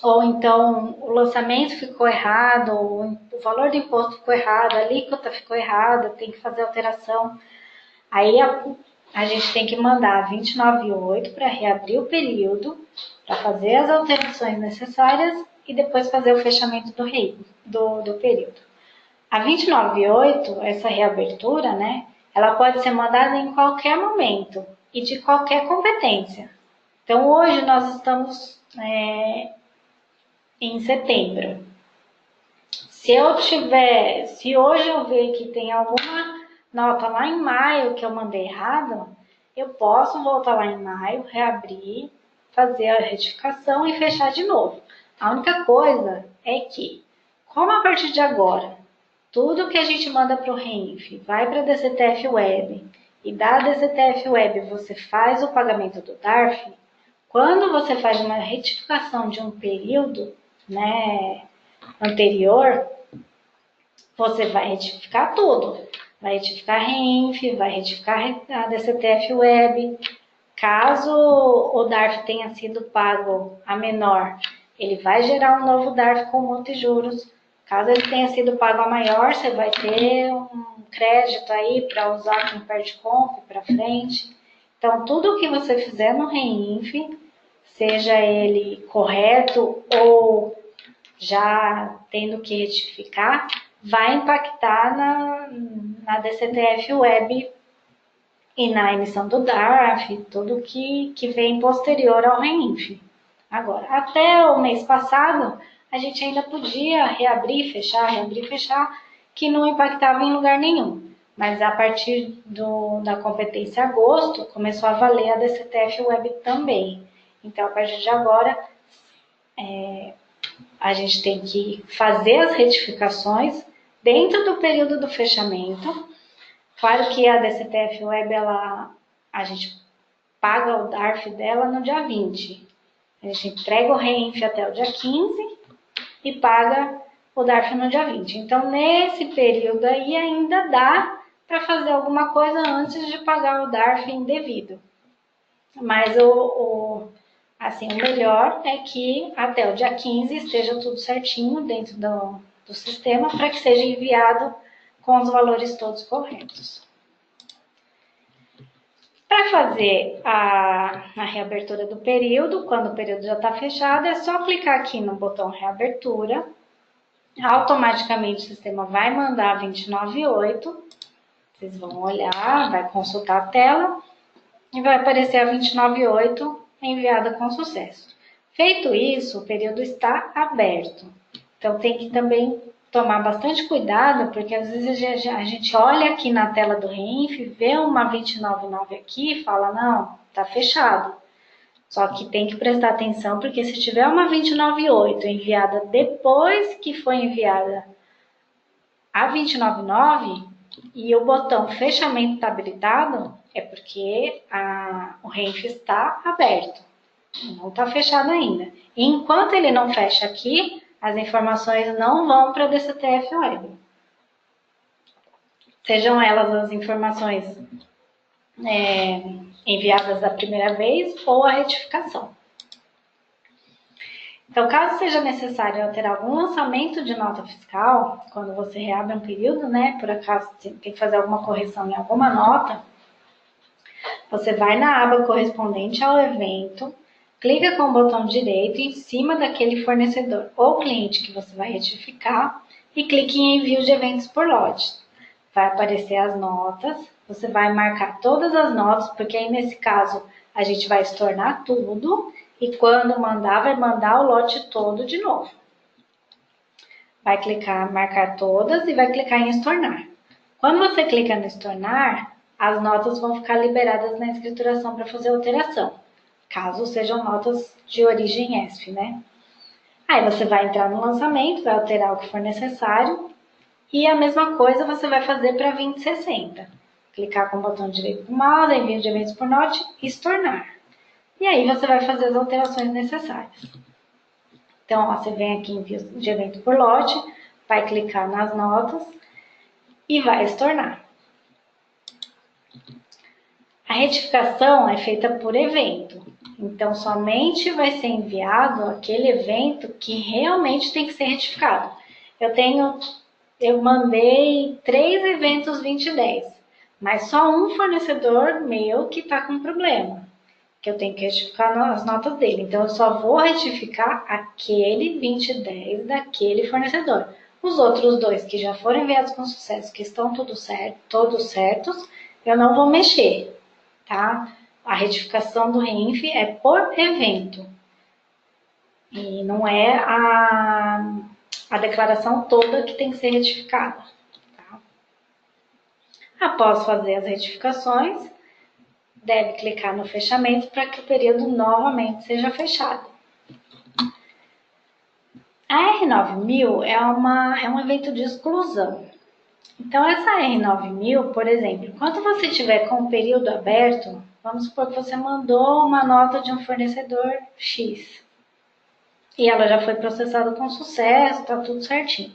ou então o lançamento ficou errado, o valor do imposto ficou errado, a alíquota ficou errada, tem que fazer alteração. Aí a gente tem que mandar 298 para reabrir o período, para fazer as alterações necessárias e depois fazer o fechamento do período. A 298, essa reabertura, né, ela pode ser mandada em qualquer momento e de qualquer competência. Então, hoje nós estamos em setembro. Se hoje eu ver que tem alguma nota lá em maio que eu mandei errado, eu posso voltar lá em maio, reabrir, fazer a retificação e fechar de novo. A única coisa é que, como a partir de agora, tudo que a gente manda para o REINF vai para a DCTF Web e da DCTF Web você faz o pagamento do DARF, quando você faz uma retificação de um período, né, anterior, você vai retificar tudo. Vai retificar a REINF, vai retificar a DCTF Web. Caso o DARF tenha sido pago a menor, ele vai gerar um novo DARF com multa e juros. Caso ele tenha sido pago a maior, você vai ter um crédito aí para usar com PERDCOMP para frente. Então, tudo que você fizer no REINF, seja ele correto ou já tendo que retificar, vai impactar na DCTF Web e na emissão do DARF, tudo que vem posterior ao REINF. Agora, até o mês passado, a gente ainda podia reabrir e fechar, que não impactava em lugar nenhum. Mas a partir da competência agosto, começou a valer a DCTF Web também. Então, a partir de agora, a gente tem que fazer as retificações dentro do período do fechamento. Claro que a DCTF Web, a gente paga o DARF dela no dia 20. A gente entrega o REINF até o dia 15 e paga o DARF no dia 20. Então, nesse período aí, ainda dá para fazer alguma coisa antes de pagar o DARF indevido. Mas assim, o melhor é que até o dia 15 esteja tudo certinho dentro do sistema para que seja enviado com os valores todos corretos. Para fazer a reabertura do período, quando o período já está fechado, é só clicar aqui no botão reabertura. Automaticamente o sistema vai mandar 298. Vocês vão olhar, vai consultar a tela e vai aparecer a 298 enviada com sucesso. Feito isso, o período está aberto. Então tem que também tomar bastante cuidado, porque às vezes a gente olha aqui na tela do REINF, vê uma 299 aqui e fala, não, está fechado. Só que tem que prestar atenção, porque se tiver uma 298 enviada depois que foi enviada a 299 e o botão fechamento está habilitado, é porque o REINF está aberto, não está fechado ainda. E enquanto ele não fecha aqui, as informações não vão para a DCTF Web. Sejam elas as informações enviadas da primeira vez ou a retificação. Então, caso seja necessário alterar algum lançamento de nota fiscal, quando você reabre um período, né, por acaso tem que fazer alguma correção em alguma nota, você vai na aba correspondente ao evento, clica com o botão direito em cima daquele fornecedor ou cliente que você vai retificar e clique em envio de eventos por lote. Vai aparecer as notas, você vai marcar todas as notas, porque aí nesse caso a gente vai estornar tudo e quando mandar, vai mandar o lote todo de novo. Vai clicar marcar todas e vai clicar em estornar. Quando você clica no estornar, as notas vão ficar liberadas na escrituração para fazer alteração, caso sejam notas de origem ESP, né? Aí você vai entrar no lançamento, vai alterar o que for necessário e a mesma coisa você vai fazer para 2060. Clicar com o botão direito do mouse, envio de eventos por note e estornar. E aí você vai fazer as alterações necessárias. Então, ó, você vem aqui em envio de evento por lote, vai clicar nas notas e vai estornar. A retificação é feita por evento. Então, somente vai ser enviado aquele evento que realmente tem que ser retificado. Eu mandei 3 eventos 2010, mas só um fornecedor meu que está com problema, que eu tenho que retificar as notas dele. Então, eu só vou retificar aquele 2010 daquele fornecedor. Os outros 2 que já foram enviados com sucesso, que estão todos certos, eu não vou mexer, tá? A retificação do REINF é por evento. E não é a declaração toda que tem que ser retificada. Tá? Após fazer as retificações, deve clicar no fechamento para que o período novamente seja fechado. A R9000 é um evento de exclusão. Então, essa R9000, por exemplo, quando você tiver com o período aberto, vamos supor que você mandou uma nota de um fornecedor X. E ela já foi processada com sucesso, está tudo certinho.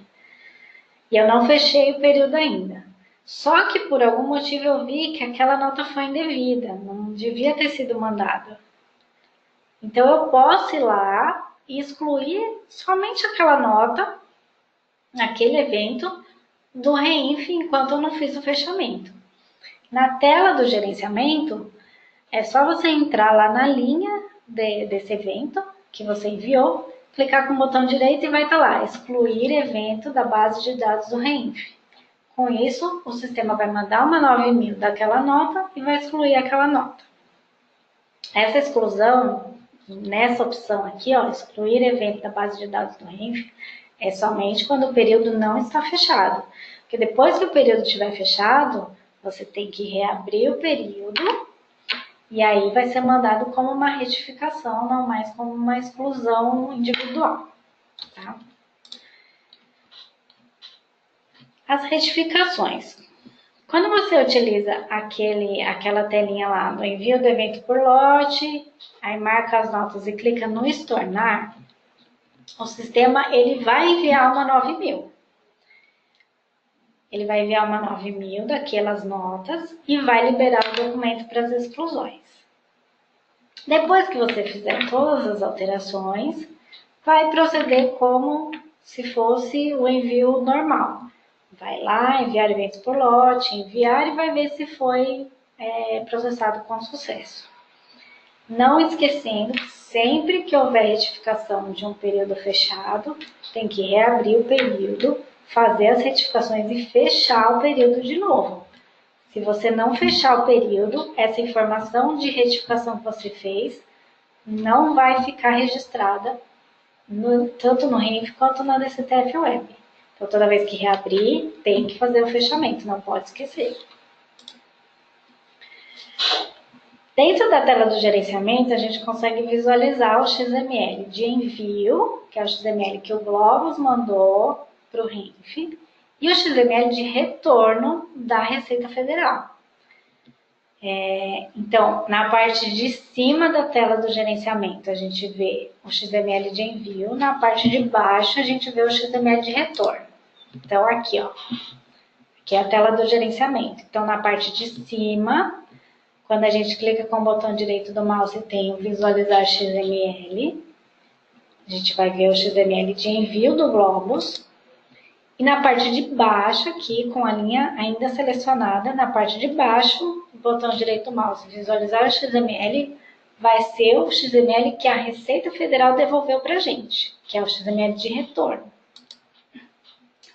E eu não fechei o período ainda. Só que por algum motivo eu vi que aquela nota foi indevida, não devia ter sido mandada. Então eu posso ir lá e excluir somente aquela nota, aquele evento, do REINF enquanto eu não fiz o fechamento. Na tela do gerenciamento, é só você entrar lá na linha desse evento que você enviou, clicar com o botão direito e vai estar lá, excluir evento da base de dados do REINF. Com isso, o sistema vai mandar uma 9000 daquela nota e vai excluir aquela nota. Essa exclusão nessa opção aqui, ó, excluir evento da base de dados do RENF, é somente quando o período não está fechado. Porque depois que o período estiver fechado, você tem que reabrir o período e aí vai ser mandado como uma retificação, não mais como uma exclusão individual, tá? As retificações. Quando você utiliza aquela telinha lá no envio do evento por lote, aí marca as notas e clica no estornar, o sistema ele vai enviar uma 9000. Ele vai enviar uma 9000 daquelas notas e vai liberar o documento para as exclusões. Depois que você fizer todas as alterações, vai proceder como se fosse o envio normal. Vai lá, enviar eventos por lote, enviar e vai ver se foi processado com sucesso. Não esquecendo que sempre que houver retificação de um período fechado, tem que reabrir o período, fazer as retificações e fechar o período de novo. Se você não fechar o período, essa informação de retificação que você fez não vai ficar registrada tanto no RENF quanto na DCTF Web. Então, toda vez que reabrir, tem que fazer o fechamento, não pode esquecer. Dentro da tela do gerenciamento, a gente consegue visualizar o XML de envio, que é o XML que o Globos mandou para o RENF, e o XML de retorno da Receita Federal. Então, na parte de cima da tela do gerenciamento, a gente vê o XML de envio, na parte de baixo, a gente vê o XML de retorno. Então, aqui, ó, aqui é a tela do gerenciamento. Então, na parte de cima, quando a gente clica com o botão direito do mouse, tem o visualizar XML. A gente vai ver o XML de envio do Globos. E na parte de baixo, aqui, com a linha ainda selecionada, na parte de baixo, o botão direito do mouse, visualizar o XML, vai ser o XML que a Receita Federal devolveu para a gente, que é o XML de retorno.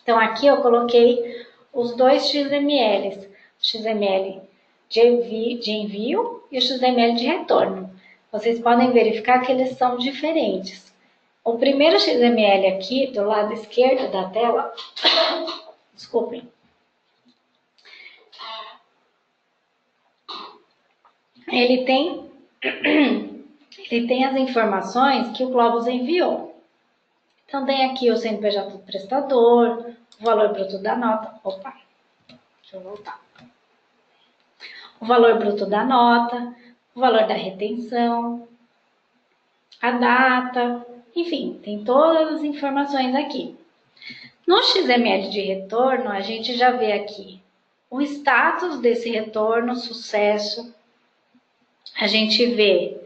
Então, aqui eu coloquei os dois XMLs, o XML de envio e o XML de retorno. Vocês podem verificar que eles são diferentes. O primeiro XML aqui, do lado esquerdo da tela, desculpem, ele tem as informações que o Globos enviou. Então, tem aqui o CNPJ do prestador, o valor bruto da nota. Opa, deixa eu voltar. O valor bruto da nota, o valor da retenção, a data, enfim, tem todas as informações aqui. No XML de retorno, a gente já vê aqui o status desse retorno, sucesso. A gente vê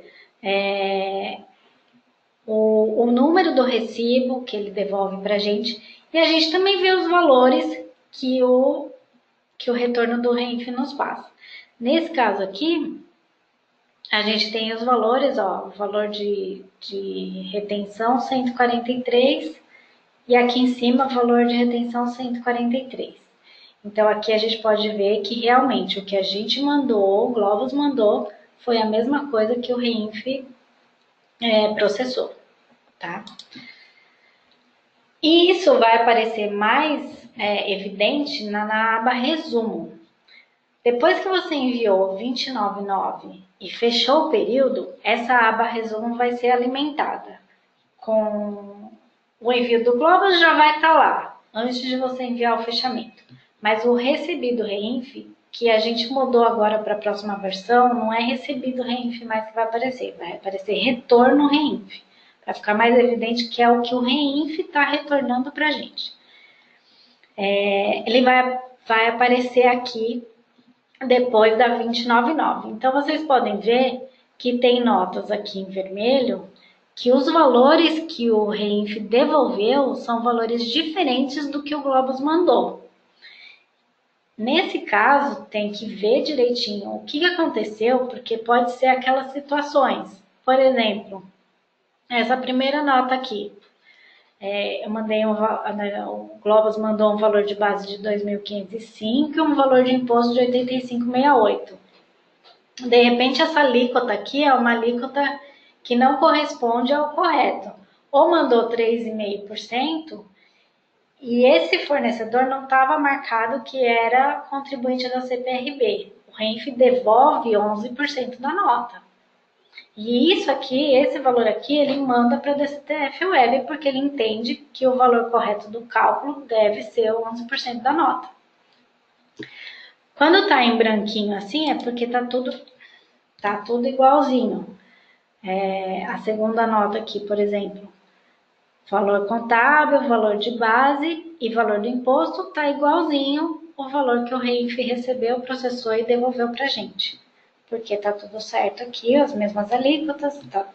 o número do recibo que ele devolve para a gente. E a gente também vê os valores que o retorno do RENF nos passa. Nesse caso aqui, a gente tem os valores, ó, o valor de retenção 143 e aqui em cima o valor de retenção 143. Então aqui a gente pode ver que realmente o que a gente mandou, o Globos mandou, foi a mesma coisa que o RENF processou, tá? E isso vai aparecer mais evidente na aba resumo. Depois que você enviou 299 e fechou o período, essa aba resumo vai ser alimentada. Com o envio do Globos já vai estar lá, antes de você enviar o fechamento. Mas o recebido RENF, que a gente mudou agora para a próxima versão, não é recebido RENF mais que vai aparecer retorno RENF, para ficar mais evidente que é o que o RENF está retornando para a gente. Ele vai aparecer aqui depois da 299. Então, vocês podem ver que tem notas aqui em vermelho, que os valores que o RENF devolveu são valores diferentes do que o Globos mandou. Nesse caso, tem que ver direitinho o que aconteceu, porque pode ser aquelas situações. Por exemplo, essa primeira nota aqui. Eu mandei o Globos mandou um valor de base de 2.505 e um valor de imposto de 85,68. De repente, essa alíquota aqui é uma alíquota que não corresponde ao correto. Ou mandou 3,5%, e esse fornecedor não estava marcado que era contribuinte da CPRB. O RENF devolve 11% da nota. E isso aqui, esse valor aqui, ele manda para a DCTF Web, porque ele entende que o valor correto do cálculo deve ser o 11% da nota. Quando está em branquinho assim, é porque está tudo igualzinho. A segunda nota aqui, por exemplo, valor contábil, valor de base e valor do imposto está igualzinho o valor que o RENF recebeu, processou e devolveu para a gente. Porque está tudo certo aqui, as mesmas alíquotas, tá.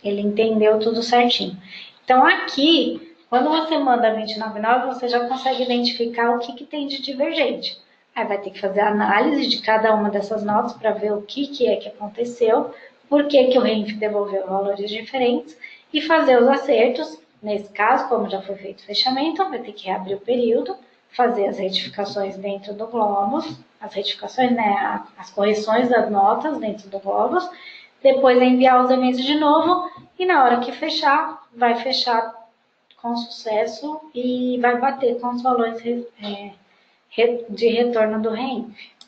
Ele entendeu tudo certinho. Então aqui, quando você manda 299, você já consegue identificar o que tem de divergente. Aí vai ter que fazer a análise de cada uma dessas notas para ver o que é que aconteceu, por que o RENF devolveu valores diferentes e fazer os acertos. Nesse caso, como já foi feito o fechamento, vai ter que reabrir o período, fazer as retificações dentro do Globos, as retificações, né, as correções das notas dentro do Globos, depois enviar os eventos de novo e na hora que fechar, vai fechar com sucesso e vai bater com os valores de retorno do RENF.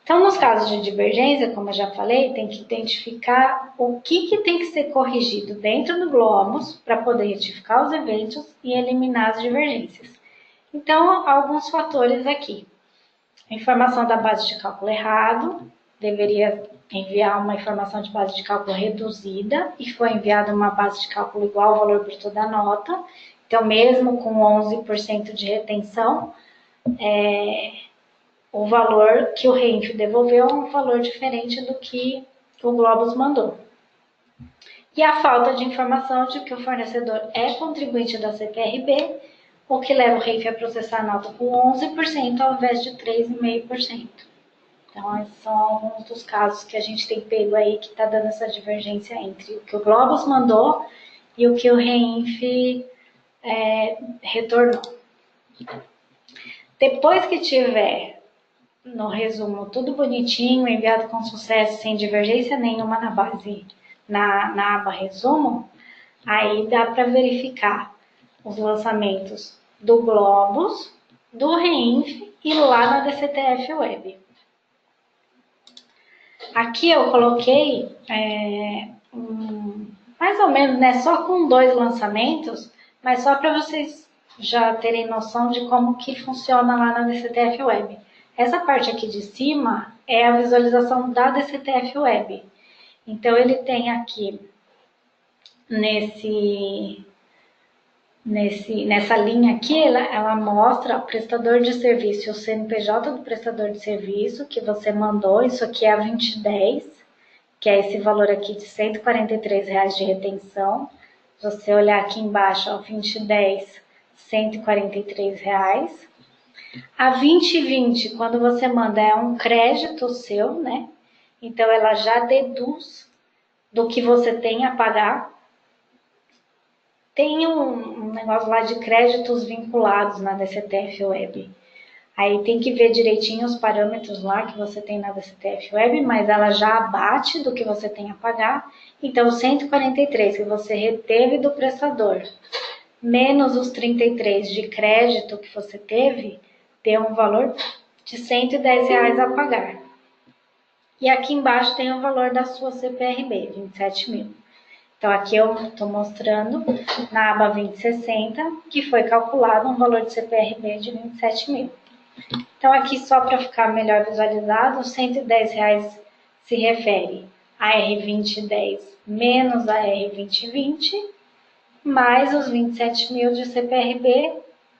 Então, nos casos de divergência, como eu já falei, tem que identificar o que tem que ser corrigido dentro do Globos para poder retificar os eventos e eliminar as divergências. Então, alguns fatores aqui. Informação da base de cálculo errado, deveria enviar uma informação de base de cálculo reduzida e foi enviada uma base de cálculo igual ao valor bruto da nota. Então, mesmo com 11% de retenção, o valor que o RENF devolveu é um valor diferente do que o Globos mandou. E a falta de informação de que o fornecedor é contribuinte da CPRB, o que leva o RENF a processar a nota com 11% ao invés de 3,5%. Então, esses são alguns dos casos que a gente tem pego aí que está dando essa divergência entre o que o Globos mandou e o que o RENF retornou. Depois que tiver no resumo tudo bonitinho, enviado com sucesso, sem divergência nenhuma na base, na aba resumo, aí dá para verificar os lançamentos do Globos, do RENF e lá na DCTF Web. Aqui eu coloquei mais ou menos, né, só com 2 lançamentos, mas só para vocês já terem noção de como que funciona lá na DCTF Web. Essa parte aqui de cima é a visualização da DCTF Web. Então, ele tem aqui nessa linha aqui, ela mostra o prestador de serviço e o CNPJ do prestador de serviço que você mandou. Isso aqui é a 2010, que é esse valor aqui de R$ 143,00 de retenção. Se você olhar aqui embaixo, ó, 2010, R$ 143,00. A 2020, quando você manda, é um crédito seu, né? Então, ela já deduz do que você tem a pagar. Tem um negócio lá de créditos vinculados na DCTF Web. Aí tem que ver direitinho os parâmetros lá que você tem na DCTF Web, mas ela já abate do que você tem a pagar. Então, os 143 que você reteve do prestador, menos os 33 de crédito que você teve, tem um valor de R$ 110,00 a pagar. E aqui embaixo tem o valor da sua CPRB, 27.000. Então, aqui eu estou mostrando na aba 2060 que foi calculado um valor de CPRB de 27.000. Então, aqui só para ficar melhor visualizado, os R$ 110,00 se refere a R2010 menos a R2020, mais os 27.000 de CPRB,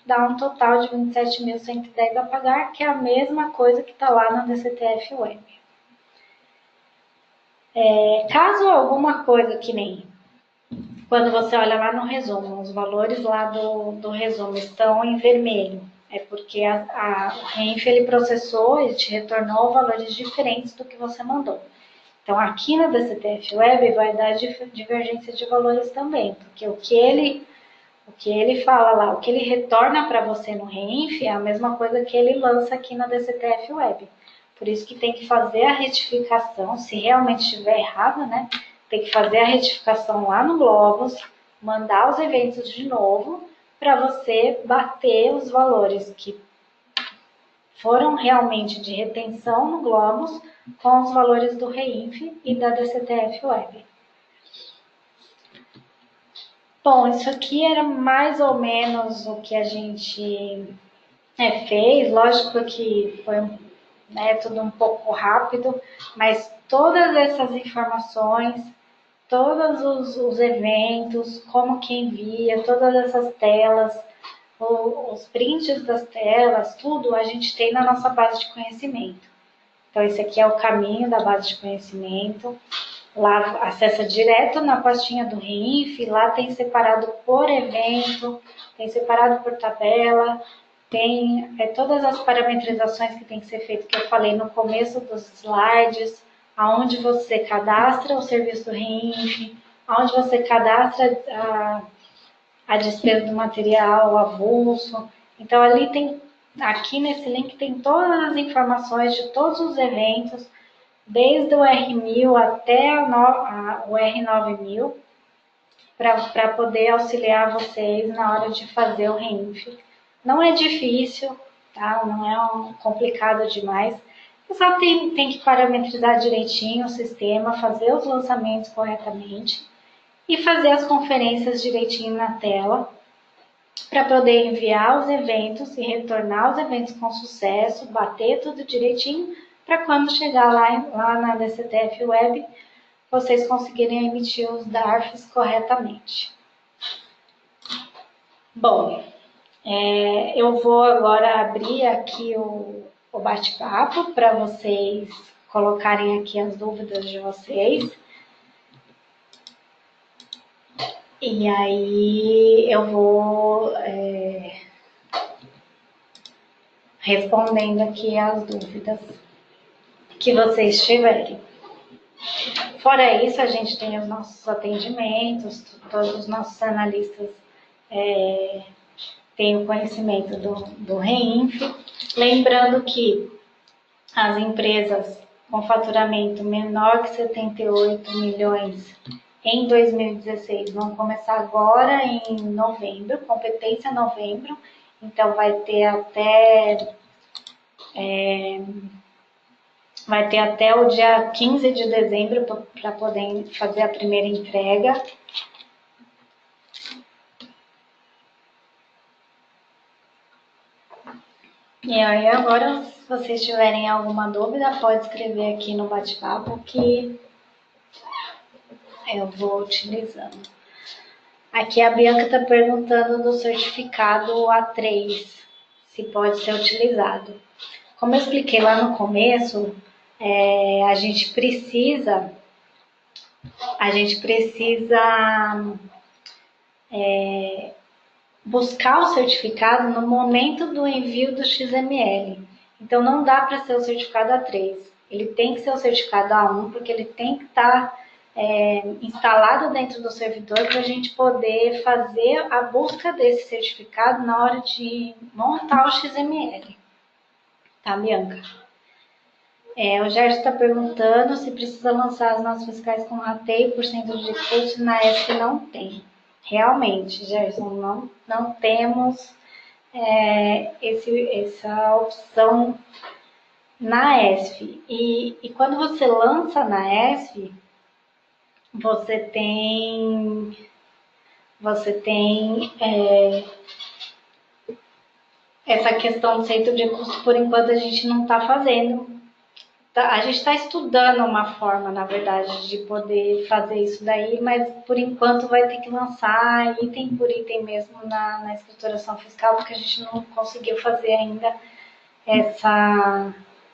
dá um total de 27.110 a pagar, que é a mesma coisa que está lá na DCTF Web. Caso alguma coisa que nem quando você olha lá no resumo, os valores lá do resumo estão em vermelho, é porque o RENF ele processou e te retornou valores diferentes do que você mandou. Então, aqui na DCTF Web vai dar divergência de valores também, porque o que ele fala lá, o que ele retorna para você no RENF é a mesma coisa que ele lança aqui na DCTF Web. Por isso que tem que fazer a retificação, se realmente estiver errado, né? Tem que fazer a retificação lá no Globos, mandar os eventos de novo, para você bater os valores que foram realmente de retenção no Globos com os valores do REINF e da DCTF Web. Bom, isso aqui era mais ou menos o que a gente fez. Lógico que foi tudo um pouco rápido, mas todas essas informações, todos os eventos, como que envia, todas essas telas, os prints das telas, tudo a gente tem na nossa base de conhecimento. Então, esse aqui é o caminho da base de conhecimento. Lá acessa direto na pastinha do REINF, lá tem separado por evento, tem separado por tabela, tem todas as parametrizações que tem que ser feito, que eu falei no começo dos slides, aonde você cadastra o serviço do REINF, aonde você cadastra a despesa do material, o avulso. Então, ali tem, aqui nesse link tem todas as informações de todos os eventos, desde o R1000 até o R9000, para poder auxiliar vocês na hora de fazer o REINF. Não é difícil, tá? Não é complicado demais. Você só tem que parametrizar direitinho o sistema, fazer os lançamentos corretamente e fazer as conferências direitinho na tela para poder enviar os eventos e retornar os eventos com sucesso, bater tudo direitinho, para quando chegar lá na DCTF Web, vocês conseguirem emitir os DARFs corretamente. Bom, eu vou agora abrir aqui o bate-papo para vocês colocarem aqui as dúvidas de vocês. E aí eu vou respondendo aqui as dúvidas que vocês tiverem. Fora isso, a gente tem os nossos atendimentos, todos os nossos analistas têm o conhecimento do REINF. Lembrando que as empresas com faturamento menor que 78 milhões em 2016 vão começar agora em novembro, competência novembro, então vai ter até o dia 15 de dezembro para poder fazer a primeira entrega. E aí agora, se vocês tiverem alguma dúvida, pode escrever aqui no bate-papo que eu vou utilizando. Aqui a Bianca está perguntando do certificado A3, se pode ser utilizado. Como eu expliquei lá no começo, a gente precisa buscar o certificado no momento do envio do XML. Então, não dá para ser o certificado A3. Ele tem que ser o certificado A1, porque ele tem que estar instalado dentro do servidor para a gente poder fazer a busca desse certificado na hora de montar o XML. Tá, Bianca? O Gerson está perguntando se precisa lançar as notas fiscais com rateio por cento de custo. Na ESP não tem. Realmente, Gerson, não temos essa opção na ESF. E quando você lança na ESF, você tem essa questão do centro de custo. Por enquanto a gente não está fazendo. A gente está estudando uma forma, na verdade, de poder fazer isso daí, mas por enquanto vai ter que lançar item por item mesmo na escrituração fiscal, porque a gente não conseguiu fazer ainda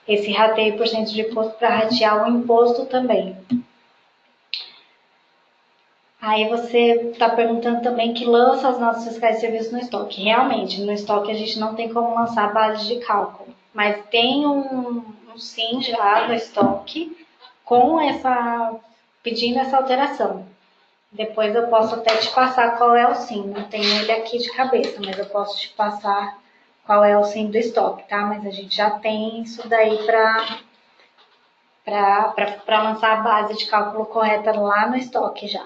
esse rateio por cento de custo para ratear o imposto também. Aí você está perguntando também que lança as notas fiscais de serviço no estoque. Realmente, no estoque a gente não tem como lançar base de cálculo, mas tem um SIM já no estoque pedindo essa alteração. Depois eu posso até te passar qual é o SIM. Não tenho ele aqui de cabeça, mas eu posso te passar qual é o SIM do estoque, tá? Mas a gente já tem isso daí para lançar a base de cálculo correta lá no estoque já.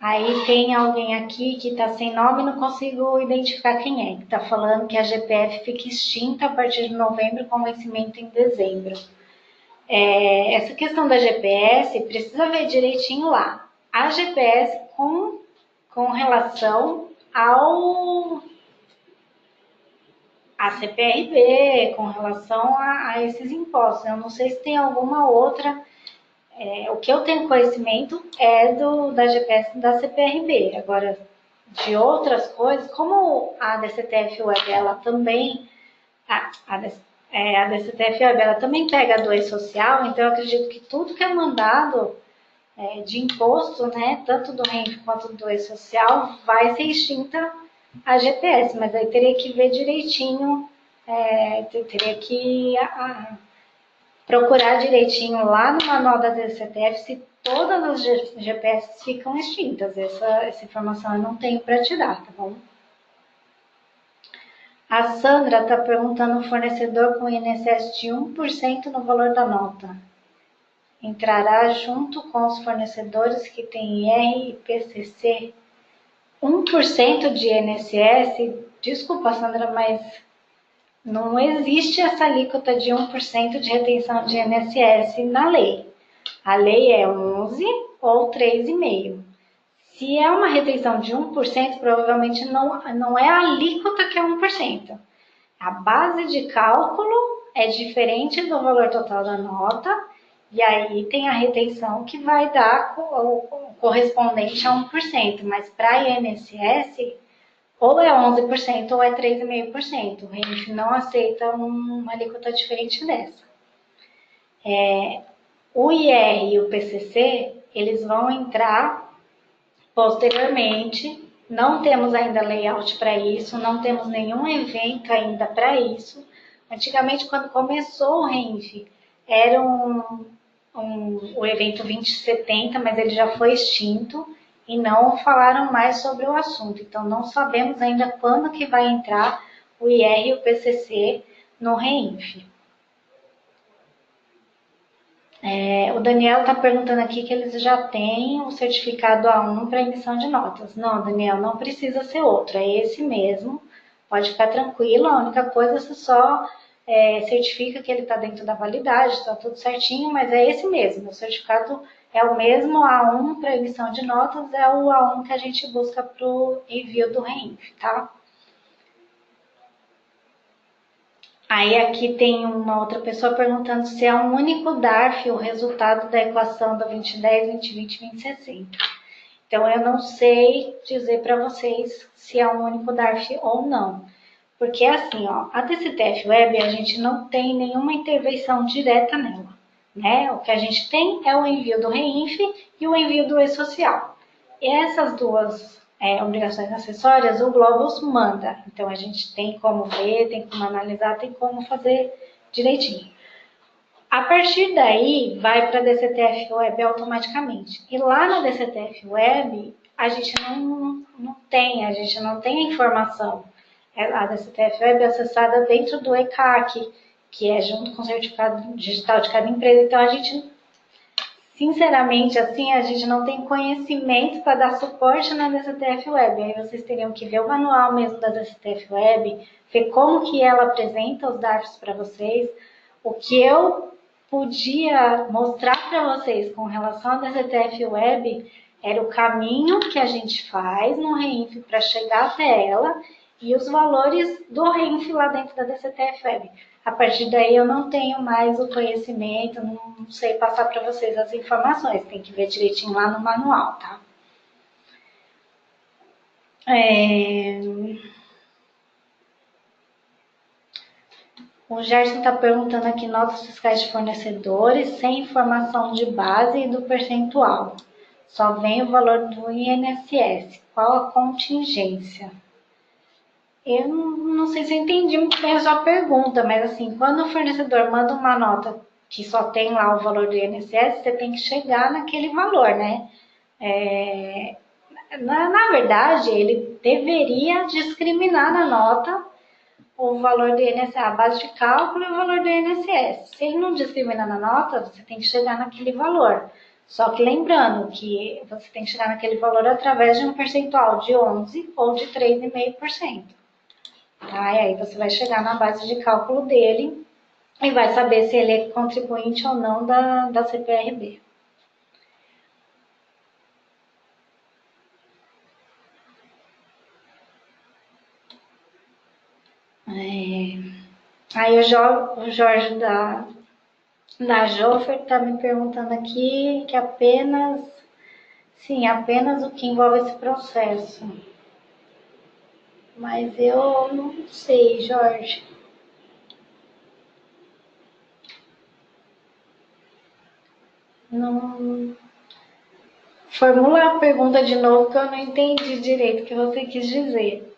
Aí tem alguém aqui que está sem nome e não consigo identificar quem é, que está falando que a GPF fica extinta a partir de novembro com vencimento em dezembro. Essa questão da GPS, precisa ver direitinho lá. A GPS com relação a CPRB, com relação a esses impostos. Eu não sei se tem alguma outra. O que eu tenho conhecimento é da GPS da CPRB. Agora, de outras coisas, como a DCTF Web, ela também. A DCTF Web, ela também pega do E-Social, então eu acredito que tudo que é mandado de imposto, né, tanto do RENF quanto do E-Social, vai ser extinta a GPS, mas aí teria que ver direitinho, teria que procurar direitinho lá no manual da DCTF se todas as GPS ficam extintas. Essa informação eu não tenho para te dar, tá bom? A Sandra está perguntando o fornecedor com INSS de 1% no valor da nota. Entrará junto com os fornecedores que têm IR e PCC 1% de INSS? Desculpa, Sandra, mas não existe essa alíquota de 1% de retenção de INSS na lei. A lei é 11 ou 3,5%. Se é uma retenção de 1%, provavelmente não é a alíquota que é 1%. A base de cálculo é diferente do valor total da nota, e aí tem a retenção que vai dar o correspondente a 1%. Mas para INSS, ou é 11% ou é 3,5%. O RENF não aceita uma alíquota diferente dessa. O IR e o PCC, eles vão entrar posteriormente. Não temos ainda layout para isso, não temos nenhum evento ainda para isso. Antigamente, quando começou o RENF, era o evento 2070, mas ele já foi extinto e não falaram mais sobre o assunto. Então, não sabemos ainda quando que vai entrar o IR e o PCC no RENF. O Daniel está perguntando aqui que eles já têm o certificado A1 para emissão de notas. Não, Daniel, não precisa ser outro, é esse mesmo. Pode ficar tranquilo, a única coisa você só certifica que ele está dentro da validade, está tudo certinho, mas é esse mesmo. O certificado é o mesmo A1 para emissão de notas, é o A1 que a gente busca para o envio do RENF, tá? Aí aqui tem uma outra pessoa perguntando se é um único DARF o resultado da equação do 2010, 2020, 2060. Então, eu não sei dizer para vocês se é um único DARF ou não. Porque assim, ó, a DCTF Web, a gente não tem nenhuma intervenção direta nela, né? O que a gente tem é o envio do RENF e o envio do E-Social. E essas duas obrigações acessórias, o Globus manda. Então, a gente tem como ver, tem como analisar, tem como fazer direitinho. A partir daí, vai para a DCTF Web automaticamente. E lá na DCTF Web, a gente não tem a informação. A DCTF Web é acessada dentro do ECAC, que é junto com o certificado digital de cada empresa. Então, a gente, sinceramente, assim, a gente não tem conhecimento para dar suporte na DCTF Web. Aí vocês teriam que ver o manual mesmo da DCTF Web, ver como que ela apresenta os DARFs para vocês. O que eu podia mostrar para vocês com relação à DCTF Web era o caminho que a gente faz no RENF para chegar até ela e os valores do RENF lá dentro da DCTF Web. A partir daí eu não tenho mais o conhecimento, não sei passar para vocês as informações, tem que ver direitinho lá no manual, tá? O Gerson está perguntando aqui notas fiscais de fornecedores sem informação de base e do percentual. Só vem o valor do INSS. Qual a contingência? Eu não sei se eu entendi muito bem a sua pergunta, mas assim, quando o fornecedor manda uma nota que só tem lá o valor do INSS, você tem que chegar naquele valor, né? Na verdade, ele deveria discriminar na nota o valor do INSS, a base de cálculo e o valor do INSS. Se ele não discrimina na nota, você tem que chegar naquele valor. Só que lembrando que você tem que chegar naquele valor através de um percentual de 11% ou de 3,5%. Tá? E aí você vai chegar na base de cálculo dele e vai saber se ele é contribuinte ou não da CPRB. Aí o Jorge da Joffer está me perguntando aqui que apenas o que envolve esse processo. Mas eu não sei, Jorge. Não. Formula a pergunta de novo que eu não entendi direito o que você quis dizer.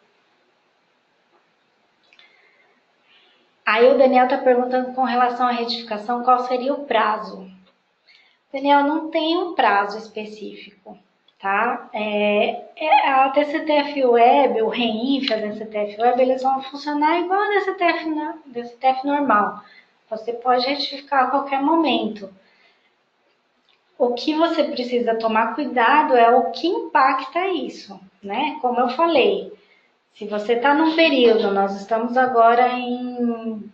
Aí o Daniel está perguntando com relação à retificação qual seria o prazo. Daniel, não tem um prazo específico, tá? A DCTF Web, o REINF, a DCTF Web, eles vão funcionar igual a DCTF normal. Você pode retificar a qualquer momento. O que você precisa tomar cuidado é o que impacta isso, né? Como eu falei, se você está num período, nós estamos agora em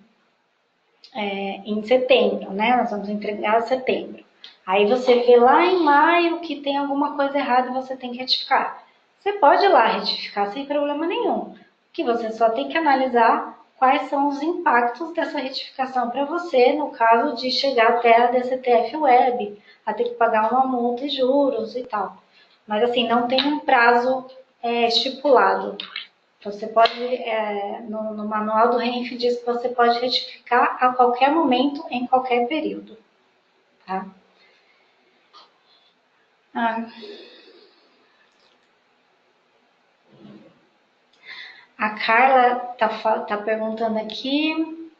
setembro, né? Nós vamos entregar em setembro. Aí você vê lá em maio que tem alguma coisa errada e você tem que retificar. Você pode ir lá retificar sem problema nenhum. O que você só tem que analisar quais são os impactos dessa retificação para você, no caso de chegar até a DCTF Web, a ter que pagar uma multa e juros e tal. Mas assim, não tem um prazo estipulado. Você pode, no manual do REINF diz que você pode retificar a qualquer momento, em qualquer período. Tá? A Carla tá perguntando aqui,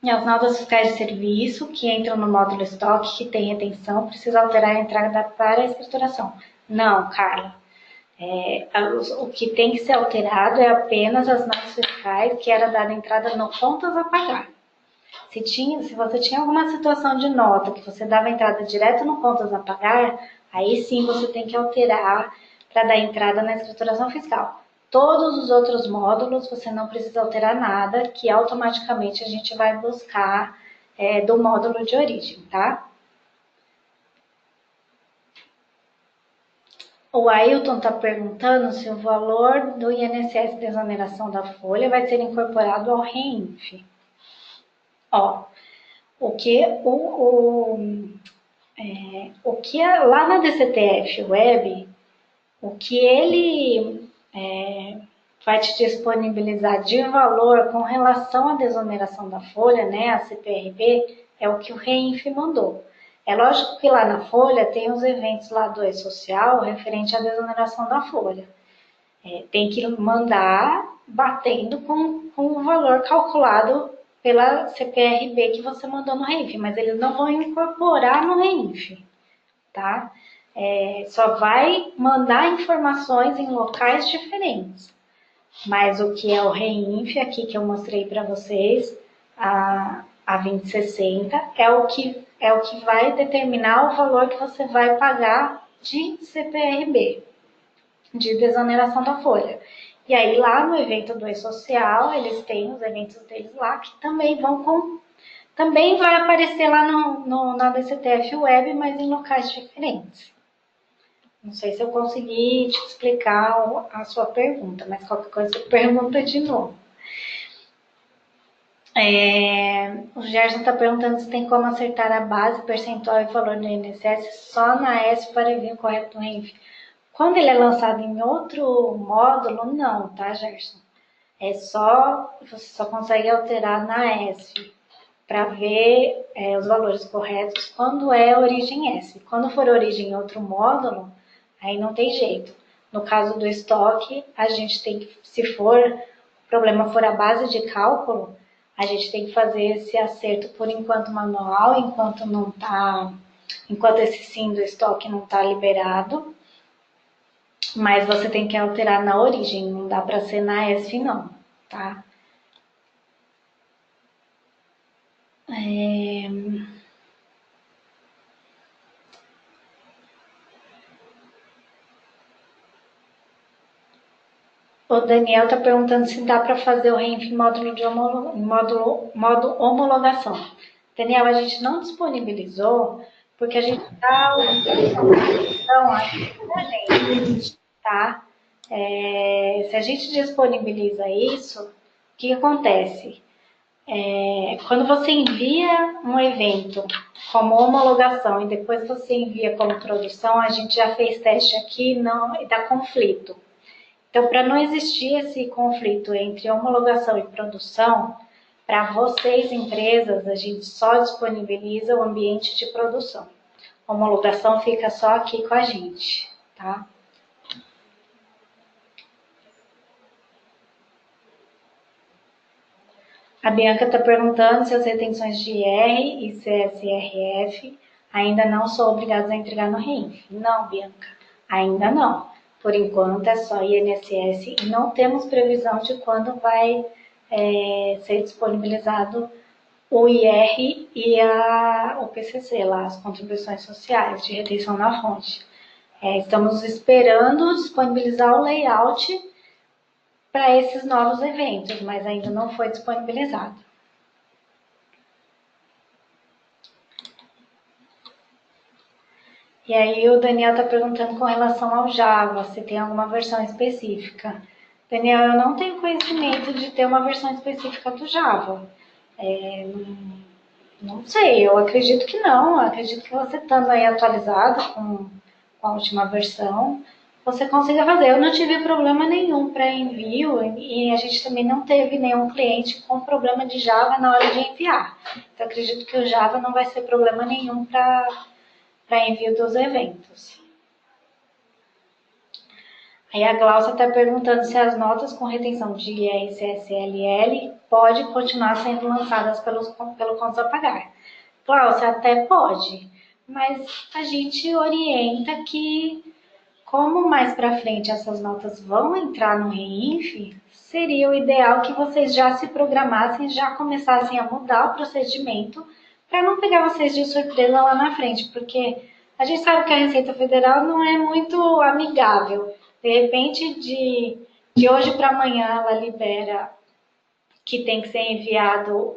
as notas fiscais de serviço que entram no módulo estoque, que tem retenção, precisa alterar a entrada para a escrituração. Não, Carla. O que tem que ser alterado é apenas as notas fiscais que era dada entrada no contas a pagar. Se você tinha alguma situação de nota que você dava entrada direto no contas a pagar, aí sim você tem que alterar para dar entrada na escrituração fiscal. Todos os outros módulos você não precisa alterar nada, que automaticamente a gente vai buscar do módulo de origem, tá? O Ailton está perguntando se o valor do INSS de exoneração da folha vai ser incorporado ao REINF. Ó, o que lá na DCTF Web, o que ele vai te disponibilizar de valor com relação à desoneração da folha, né, a CPRB, é o que o REINF mandou. É lógico que lá na folha tem os eventos lá do E-Social referente à desoneração da folha. Tem que mandar batendo com o valor calculado pela CPRB que você mandou no REINF, mas eles não vão incorporar no REINF, tá? Só vai mandar informações em locais diferentes. Mas o que é o REINF aqui que eu mostrei para vocês, a 2060, é o que vai determinar o valor que você vai pagar de CPRB, de desoneração da folha. E aí lá no evento do E-Social, eles têm os eventos deles lá que também também vai aparecer lá na DCTF Web, mas em locais diferentes. Não sei se eu consegui te explicar a sua pergunta, mas qualquer coisa você pergunta de novo. O Gerson está perguntando se tem como acertar a base, percentual e valor do INSS só na ESF para envio correto do REINF. Quando ele é lançado em outro módulo, não, tá, Gerson? Você só consegue alterar na ESF para ver os valores corretos quando é origem ESF. Quando for origem em outro módulo, aí não tem jeito. No caso do estoque, a gente tem que, se o problema for a base de cálculo, a gente tem que fazer esse acerto por enquanto manual, enquanto esse sim do estoque não está liberado. Mas você tem que alterar na origem, não dá para ser na ESF não, tá? É... O Daniel está perguntando se dá para fazer o RENF em modo homologação. Daniel, a gente não disponibilizou porque a gente está então aqui pra gente, tá? Se a gente disponibiliza isso, o que acontece? Quando você envia um evento como homologação e depois você envia como produção, a gente já fez teste aqui não dá conflito. Então, para não existir esse conflito entre homologação e produção, para vocês, empresas, a gente só disponibiliza o ambiente de produção. A homologação fica só aqui com a gente, tá? A Bianca está perguntando se as retenções de IR e CSRF ainda não são obrigadas a entregar no RENF. Não, Bianca, ainda não. Por enquanto é só INSS e não temos previsão de quando vai ser disponibilizado o IR e o PCC, lá, as contribuições sociais de retenção na fonte. Estamos esperando disponibilizar o layout para esses novos eventos, mas ainda não foi disponibilizado. E aí o Daniel está perguntando com relação ao Java, se tem alguma versão específica. Daniel, eu não tenho conhecimento de ter uma versão específica do Java. Não sei, eu acredito que não. Eu acredito que você estando aí atualizado com a última versão, você consiga fazer. Eu não tive problema nenhum para envio e a gente também não teve nenhum cliente com problema de Java na hora de enviar. Então, acredito que o Java não vai ser problema nenhum para envio dos eventos. Aí a Glaucia está perguntando se as notas com retenção de IR e CSLL podem continuar sendo lançadas pelo contas a pagar. Glaucia, até pode, mas a gente orienta que, como mais para frente essas notas vão entrar no REINF, seria o ideal que vocês já se programassem, já começassem a mudar o procedimento para não pegar vocês de surpresa lá na frente, porque a gente sabe que a Receita Federal não é muito amigável. De repente, de hoje para amanhã, ela libera que tem que ser enviado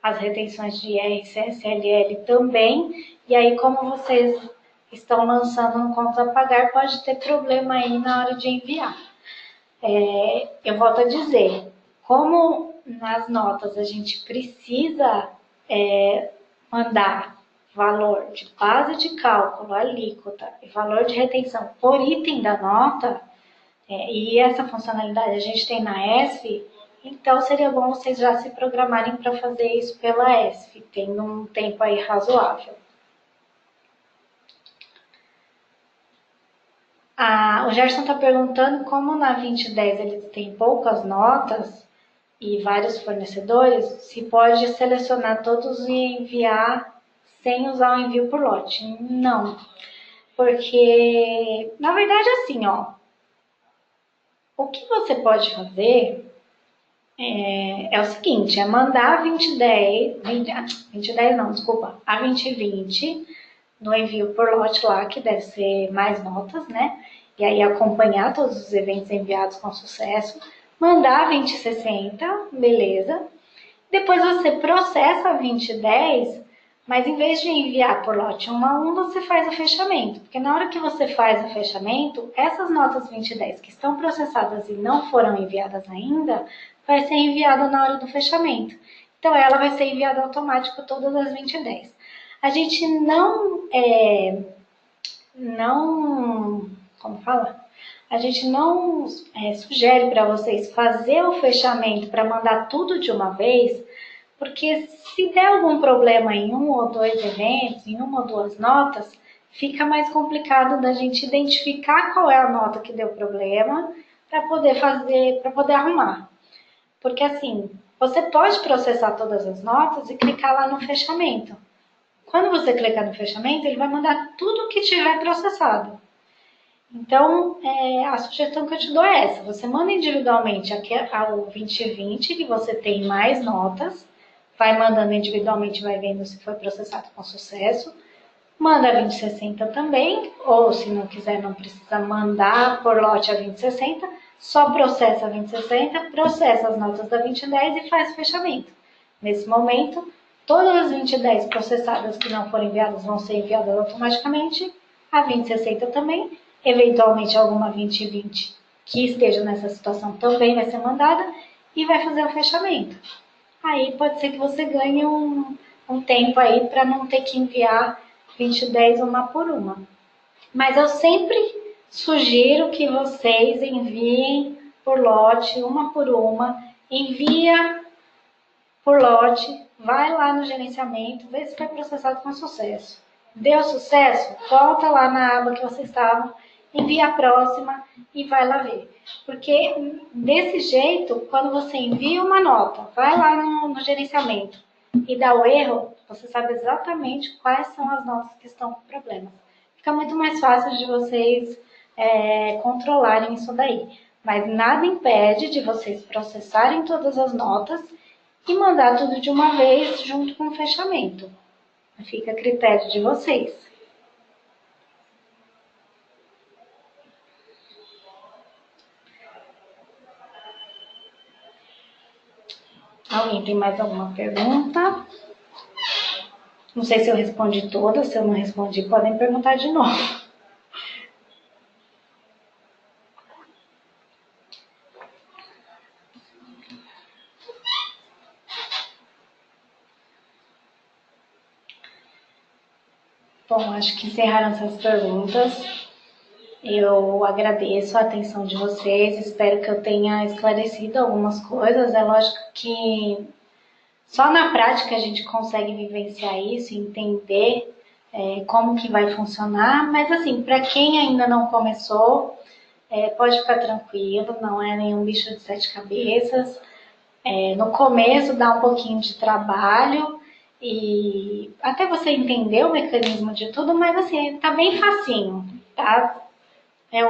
as retenções de IR e CSLL também, e aí como vocês estão lançando um contas a pagar, pode ter problema aí na hora de enviar. Eu volto a dizer, como nas notas a gente precisa mandar valor de base de cálculo, alíquota e valor de retenção por item da nota, e essa funcionalidade a gente tem na ESF, então seria bom vocês já se programarem para fazer isso pela ESF, tendo um tempo aí razoável. O Gerson está perguntando como na 2010 eles têm poucas notas e vários fornecedores, se pode selecionar todos e enviar sem usar o envio por lote. Não, porque na verdade assim, o que você pode fazer é o seguinte, é mandar a 2010 não, desculpa, a 2020 no envio por lote lá, que deve ser mais notas, né? E aí acompanhar todos os eventos enviados com sucesso, mandar a 2060, beleza. Depois você processa a 2010, mas em vez de enviar por lote 1 a 1, você faz o fechamento. Porque na hora que você faz o fechamento, essas notas 2010 que estão processadas e não foram enviadas ainda, vai ser enviada na hora do fechamento. Então ela vai ser enviada automático todas as 2010. A gente como fala? A gente não sugere para vocês fazer o fechamento para mandar tudo de uma vez, porque se der algum problema em um ou dois eventos, em uma ou duas notas, fica mais complicado da gente identificar qual é a nota que deu problema para poder arrumar. Porque assim, você pode processar todas as notas e clicar lá no fechamento. Quando você clicar no fechamento, ele vai mandar tudo que tiver processado. Então, a sugestão que eu te dou é essa. Você manda individualmente ao 2020, que você tem mais notas, vai mandando individualmente, vai vendo se foi processado com sucesso. Manda a 2060 também, ou se não quiser, não precisa mandar por lote a 2060, só processa a 2060, processa as notas da 2010 e faz o fechamento. Nesse momento, todas as 2010 processadas que não forem enviadas vão ser enviadas automaticamente, a 2060 também, eventualmente alguma 2020 que esteja nessa situação também vai ser mandada e vai fazer o fechamento. Aí pode ser que você ganhe um tempo aí para não ter que enviar 2010 uma por uma. Mas eu sempre sugiro que vocês enviem por lote, uma por uma, envia por lote, vai lá no gerenciamento, vê se foi processado com sucesso. Deu sucesso? Volta lá na aba que vocês estavam, envia a próxima e vai lá ver. Porque desse jeito, quando você envia uma nota, vai lá no gerenciamento e dá o erro, você sabe exatamente quais são as notas que estão com problemas. Fica muito mais fácil de vocês controlarem isso daí. Mas nada impede de vocês processarem todas as notas e mandar tudo de uma vez junto com o fechamento. Fica a critério de vocês. Alguém tem mais alguma pergunta? Não sei se eu respondi todas, se eu não respondi, podem perguntar de novo. Bom, acho que encerraram essas perguntas. Eu agradeço a atenção de vocês, espero que eu tenha esclarecido algumas coisas. É lógico que só na prática a gente consegue vivenciar isso, entender como que vai funcionar, mas assim, para quem ainda não começou, pode ficar tranquilo, não é nenhum bicho de sete cabeças. No começo dá um pouquinho de trabalho e até você entender o mecanismo de tudo, mas assim, tá bem facinho, tá?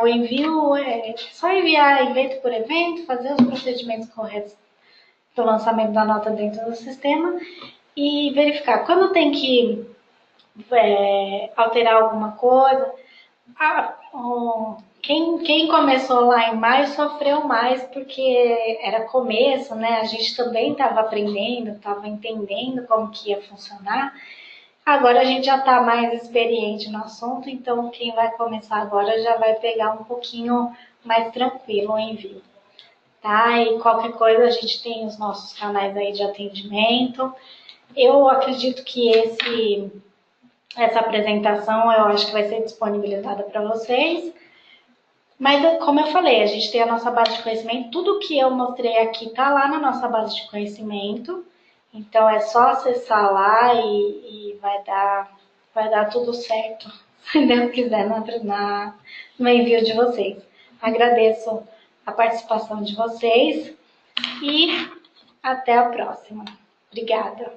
O envio é só enviar evento por evento, fazer os procedimentos corretos do lançamento da nota dentro do sistema e verificar. Quando tem que alterar alguma coisa, quem começou lá em maio sofreu mais porque era começo, né? A gente também estava aprendendo, estava entendendo como que ia funcionar. Agora a gente já está mais experiente no assunto, então quem vai começar agora já vai pegar um pouquinho mais tranquilo o envio. Tá? E qualquer coisa a gente tem os nossos canais aí de atendimento. Eu acredito que essa apresentação eu acho que vai ser disponibilizada para vocês. Mas como eu falei, a gente tem a nossa base de conhecimento, tudo que eu mostrei aqui está lá na nossa base de conhecimento. Então é só acessar lá e vai dar tudo certo, se Deus quiser, no envio de vocês. Agradeço a participação de vocês e até a próxima. Obrigada.